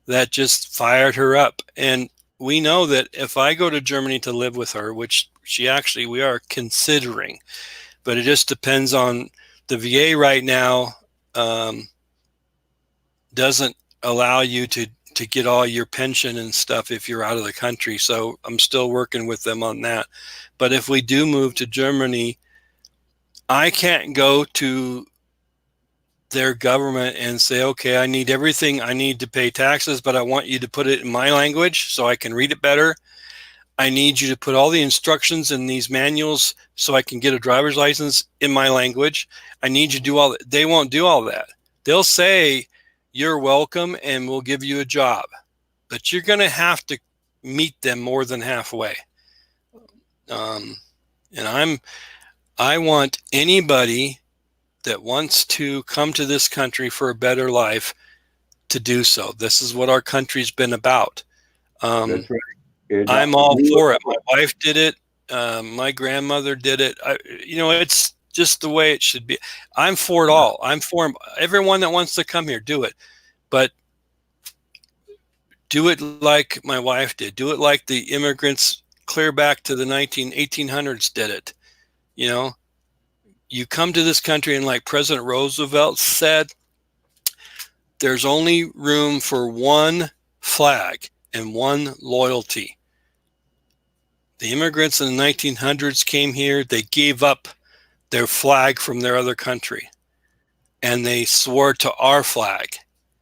D: that just fired her up. And we know that if I go to Germany to live with her, which we are considering, but it just depends on the VA right now, doesn't allow you to get all your pension and stuff if you're out of the country. So I'm still working with them on that. But if we do move to Germany, I can't go to their government and say, okay, I need everything. I need to pay taxes, but I want you to put it in my language so I can read it better. I need you to put all the instructions in these manuals so I can get a driver's license in my language. I need you to do all that. They won't do all that. They'll say, you're welcome and we'll give you a job, but you're going to have to meet them more than halfway. And I want anybody that wants to come to this country for a better life to do so. This is what our country's been about.
A: That's right. And
D: I'm all for it. My wife did it. My grandmother did it. It's just the way it should be. I'm for it all. I'm for everyone that wants to come here, do it. But do it like my wife did. Do it like the immigrants clear back to the 1800s did it. You come to this country, and like President Roosevelt said, there's only room for one flag and one loyalty. The immigrants in the 1900s came here. They gave up their flag from their other country, and they swore to our flag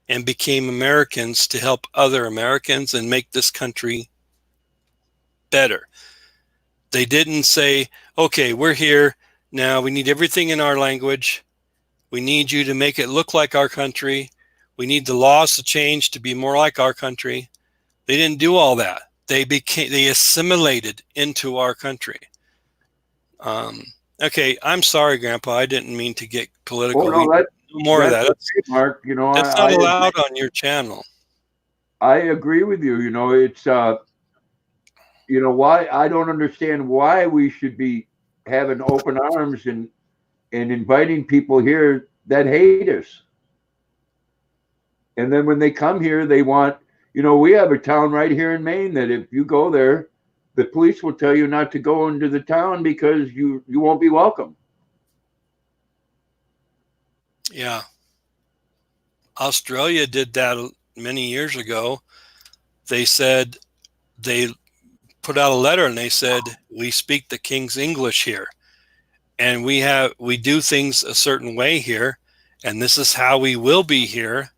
D: and became Americans to help other Americans and make this country better. They didn't say, okay, we're here now. We need everything in our language. We need you to make it look like our country. We need the laws to change to be more like our country. They didn't do all that. They assimilated into our country. Okay, I'm sorry, Grandpa. I didn't mean to get political.
A: Oh, no,
D: More of that.
A: Okay, Mark.
D: That's not allowed on your channel.
A: I agree with you. It's why I don't understand why we should be having open arms and inviting people here that hate us. And then when they come here, they want, we have a town right here in Maine that if you go there, the police will tell you not to go into the town because you won't be welcome.
D: Yeah. Australia did that many years ago. They said they put out a letter and they said, we speak the King's English here, and we do things a certain way here, and this is how we will be here.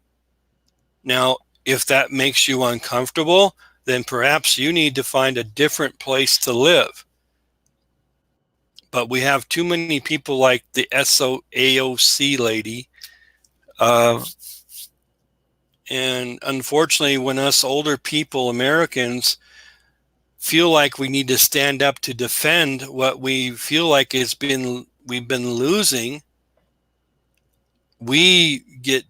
D: Now, if that makes you uncomfortable, then perhaps you need to find a different place to live. But we have too many people like the AOC lady. And unfortunately, when us older people, Americans, feel like we need to stand up to defend what we feel like we've been losing, we get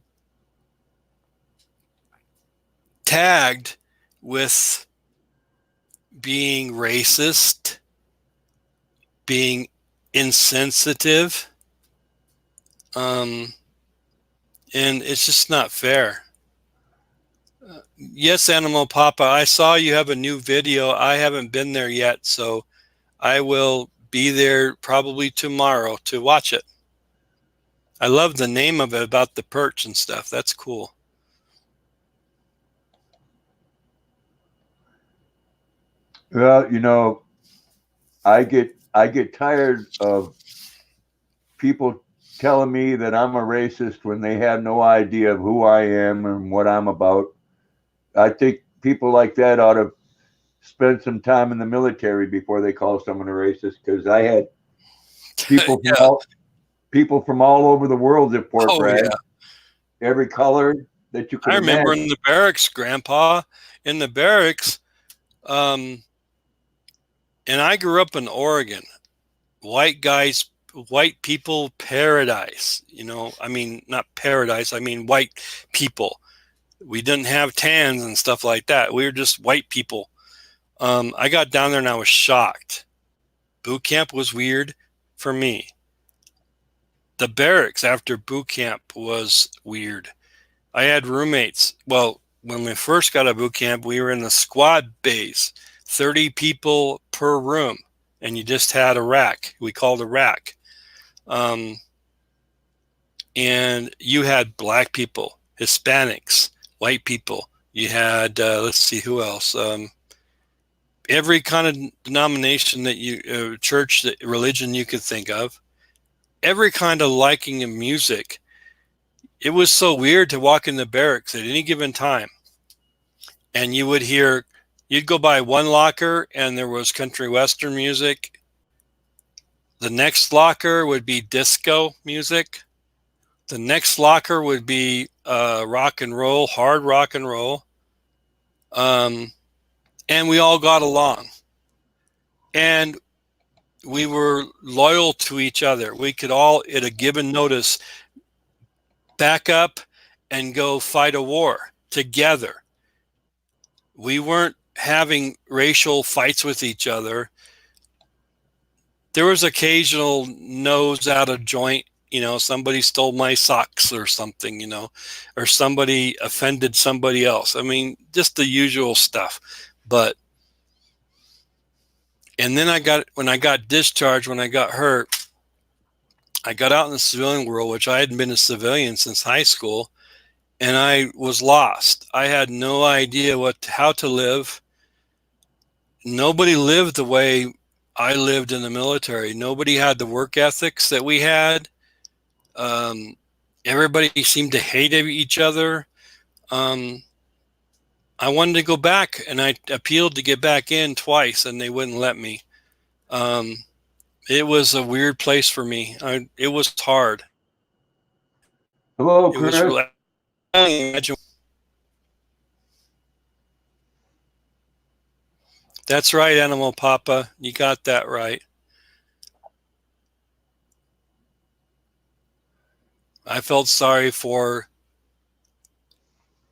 D: tagged with being racist, being insensitive, and it's just not fair. Yes, Animal Papa, I saw you have a new video. I haven't been there yet, so I will be there probably tomorrow to watch it. I love the name of it, about the perch and stuff. That's cool.
A: Well, you know, I get tired of people telling me that I'm a racist when they have no idea of who I am and what I'm about. I think people like that ought to spend some time in the military before they call someone a racist, because I had people from
D: Yeah.
A: people from all over the world at Fort
D: Oh,
A: Bragg,
D: yeah.
A: every color that you could
D: I remember
A: imagine.
D: in the barracks, Grandpa, in the barracks, and I grew up in Oregon. White guys, white people paradise. You know, I mean, not paradise, I mean white people. We didn't have tans and stuff like that. We were just white people. I got down there and I was shocked. Boot camp was weird for me. The barracks after boot camp was weird. I had roommates. Well, when we first got to boot camp, we were in the squad base, 30 people per room, and you just had a rack. We called a rack. And you had black people, Hispanics, white people. You had, let's see, who else? Every kind of denomination that church, religion you could think of. Every kind of liking of music. It was so weird to walk in the barracks at any given time, and you'd go by one locker and there was country western music. The next locker would be disco music. The next locker would be rock and roll, hard rock and roll. And we all got along. And we were loyal to each other. We could all, at a given notice, back up and go fight a war together. We weren't having racial fights with each other. There was occasional nose out of joint, somebody stole my socks or something, or somebody offended somebody else. I mean, just the usual stuff. And then when I got discharged, when I got hurt, I got out in the civilian world, which I hadn't been a civilian since high school, and I was lost. I had no idea how to live. Nobody lived the way I lived in the military. Nobody had the work ethics that we had. Everybody seemed to hate each other. I wanted to go back, and I appealed to get back in twice, and they wouldn't let me. It was a weird place for me. It was hard.
A: Hello,
D: It was
A: Chris.
D: really. I can't imagine. That's right, Animal Papa. You got that right. I felt sorry for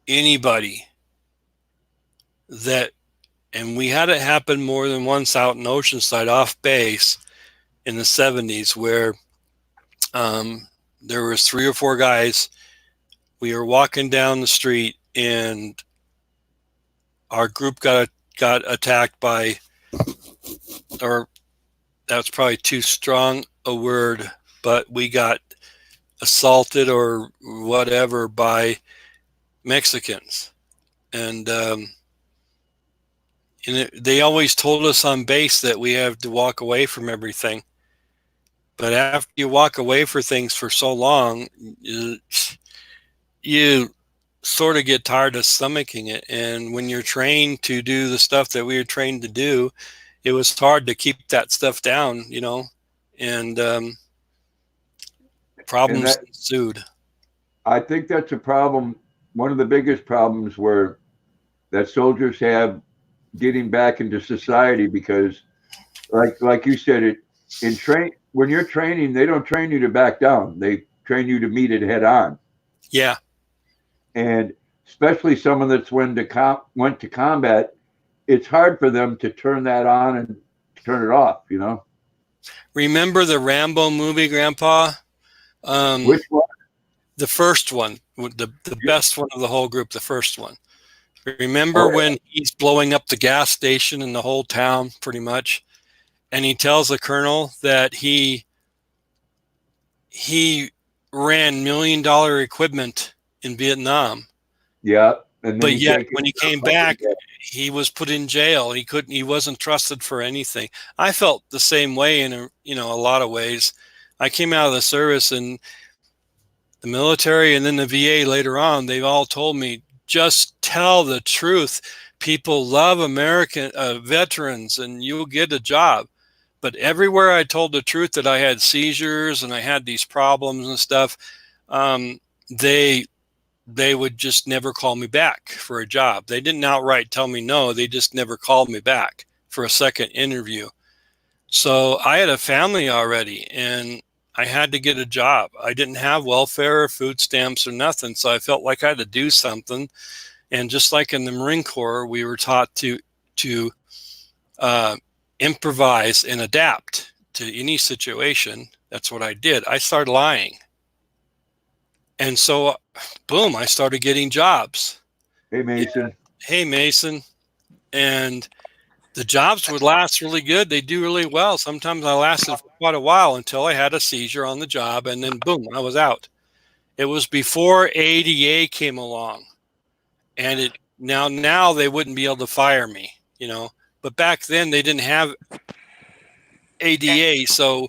D: anybody and we had it happen more than once out in Oceanside off base in the 70s, where there was 3 or 4 guys. We were walking down the street and our group got attacked by, or that's probably too strong a word, but we got assaulted or whatever by Mexicans, and they always told us on base that we have to walk away from everything. But after you walk away for things for so long, you sort of get tired of stomaching it. And when you're trained to do the stuff that we were trained to do, it was hard to keep that stuff down, and problems ensued.
A: I think that's a problem. One of the biggest problems where that soldiers have getting back into society, because like you said, when you're training, they don't train you to back down. They train you to meet it head on.
D: Yeah.
A: And especially someone that's went to combat, it's hard for them to turn that on and turn it off,
D: Remember the Rambo movie, Grandpa?
A: Which one?
D: The first one, the best one of the whole group, the first one. Remember when he's blowing up the gas station in the whole town, pretty much, and he tells the colonel that he ran $1 million equipment in Vietnam.
A: Yeah, and
D: but yet when he came back, he was put in jail. He wasn't trusted for anything. I felt the same way in a lot of ways. I came out of the service, and the military and then the VA later on, they've all told me, just tell the truth. People love American veterans, and you'll get a job. But everywhere I told the truth that I had seizures and I had these problems and stuff, they would just never call me back for a job. They didn't outright tell me no. They just never called me back for a second interview. So I had a family already, and I had to get a job. I didn't have welfare or food stamps or nothing, so I felt like I had to do something. And just like in the Marine Corps, we were taught to improvise and adapt to any situation. That's what I did. I started lying. And so, boom, I started getting jobs.
A: Hey, Mason.
D: And the jobs would last really good. They do really well. Sometimes I lasted for quite a while until I had a seizure on the job, and then boom, I was out. It was before ADA came along, and now they wouldn't be able to fire me, But back then they didn't have ADA, so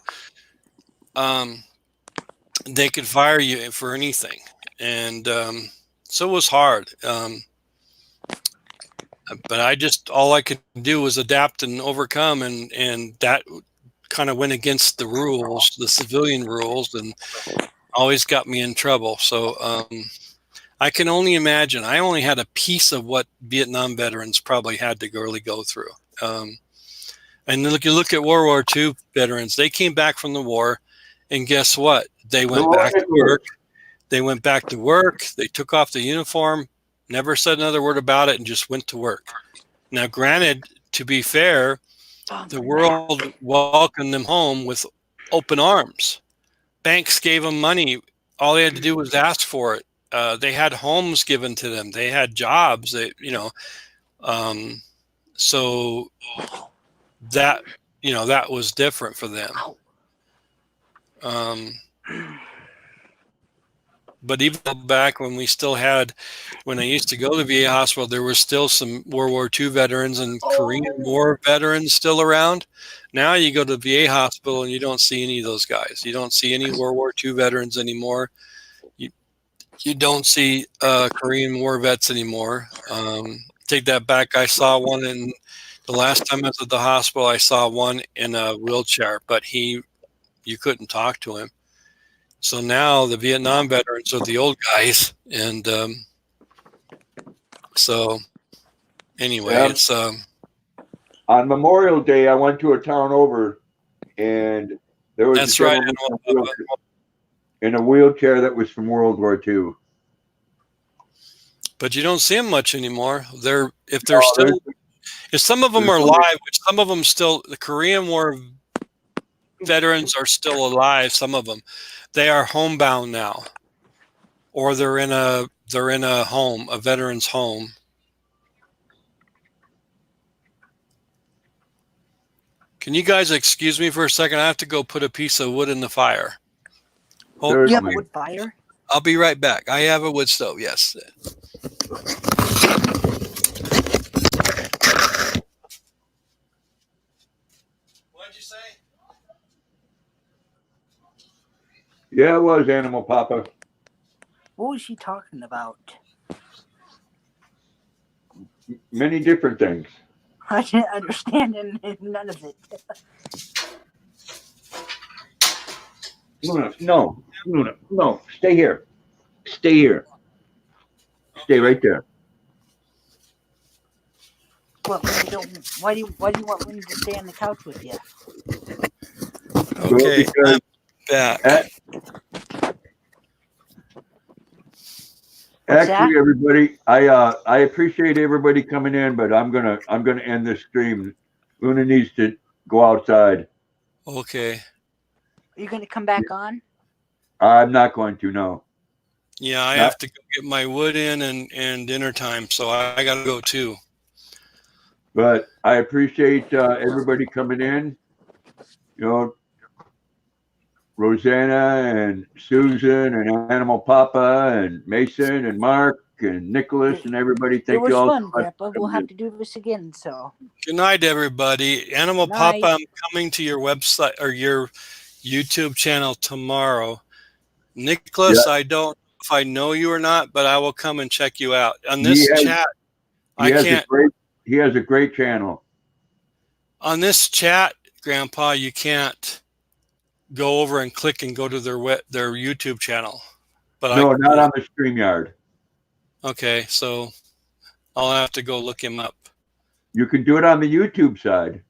D: they could fire you for anything, and so it was hard. But all I could do was adapt and overcome, and that kind of went against the rules, the civilian rules, and always got me in trouble. So I can only imagine. I only had a piece of what Vietnam veterans probably had to really go through. And you look at World War II veterans. They came back from the war, and guess what? They went back to work. They took off the uniform, never said another word about it, and just went to work. Now, granted, to be fair, the world welcomed them home with open arms. Banks gave them money. All they had to do was ask for it. They had homes given to them. They had jobs. So that that was different for them. But even back when I used to go to the VA hospital, there was still some World War II veterans and Korean War veterans still around. Now you go to the VA hospital and you don't see any of those guys. You don't see any World War II veterans anymore. You don't see Korean War vets anymore. Take that back. I saw one the last time I was at the hospital. I saw one in a wheelchair, but you couldn't talk to him. So now the Vietnam veterans are the old guys, and so anyway, it's
A: on Memorial Day I went to a town over, and there was
D: that's right
A: in a wheelchair that was from World War II.
D: But you don't see them much anymore. If some of them are alive, which some of them still, the Korean War veterans are still alive. Some of them. They are homebound now, or they're in a home, a veteran's home. Can you guys excuse me for a second? I have to go put a piece of wood in the fire.
C: You have a wood fire?
D: I'll be right back. I have a wood stove, yes.
A: Yeah, it was Animal Papa.
C: What was she talking about?
A: Many different things.
C: I didn't understand none of it.
A: Luna, no. Luna, no. Stay here. Stay here. Stay right there.
C: What? When you don't? Why do you want Winnie to stay on the couch with you?
A: Well,
D: Okay,
A: because
D: I'm back.
C: What's
A: actually,
C: that?
A: everybody, I appreciate everybody coming in, but I'm gonna end this stream. Luna needs to go outside.
D: Okay.
C: Are you going to come back on?
A: I'm not going to. No.
D: Yeah, I have to go get my wood in and dinner time, so I got to go too.
A: But I appreciate everybody coming in. You know, Rosanna and Susan and Animal Papa and Mason and Mark and Nicholas and everybody.
C: It
A: Thank
C: was
A: you all
C: fun,
A: so much.
C: Grandpa. We'll have to do this again. So
D: Good night, everybody. Animal
C: Night.
D: Papa, I'm coming to your website or your YouTube channel tomorrow. Nicholas, I don't know if I know you or not, but I will come and check you out. On this chat,
A: He has a great channel.
D: On this chat, Grandpa, you can't go over and click and go to their YouTube channel. But
A: No, not on the StreamYard.
D: Okay, so I'll have to go look him up.
A: You can do it on the YouTube side.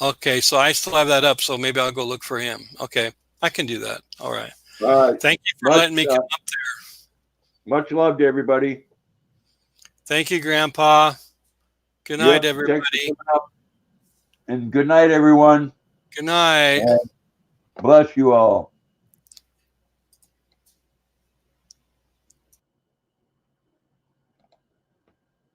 D: Okay, so I still have that up, so maybe I'll go look for him. Okay, I can do that. All right. Thank you for letting me come up there.
A: Much love to everybody.
D: Thank you, Grandpa. Good night, everybody.
A: And good night, everyone.
D: Good night.
A: And bless you all.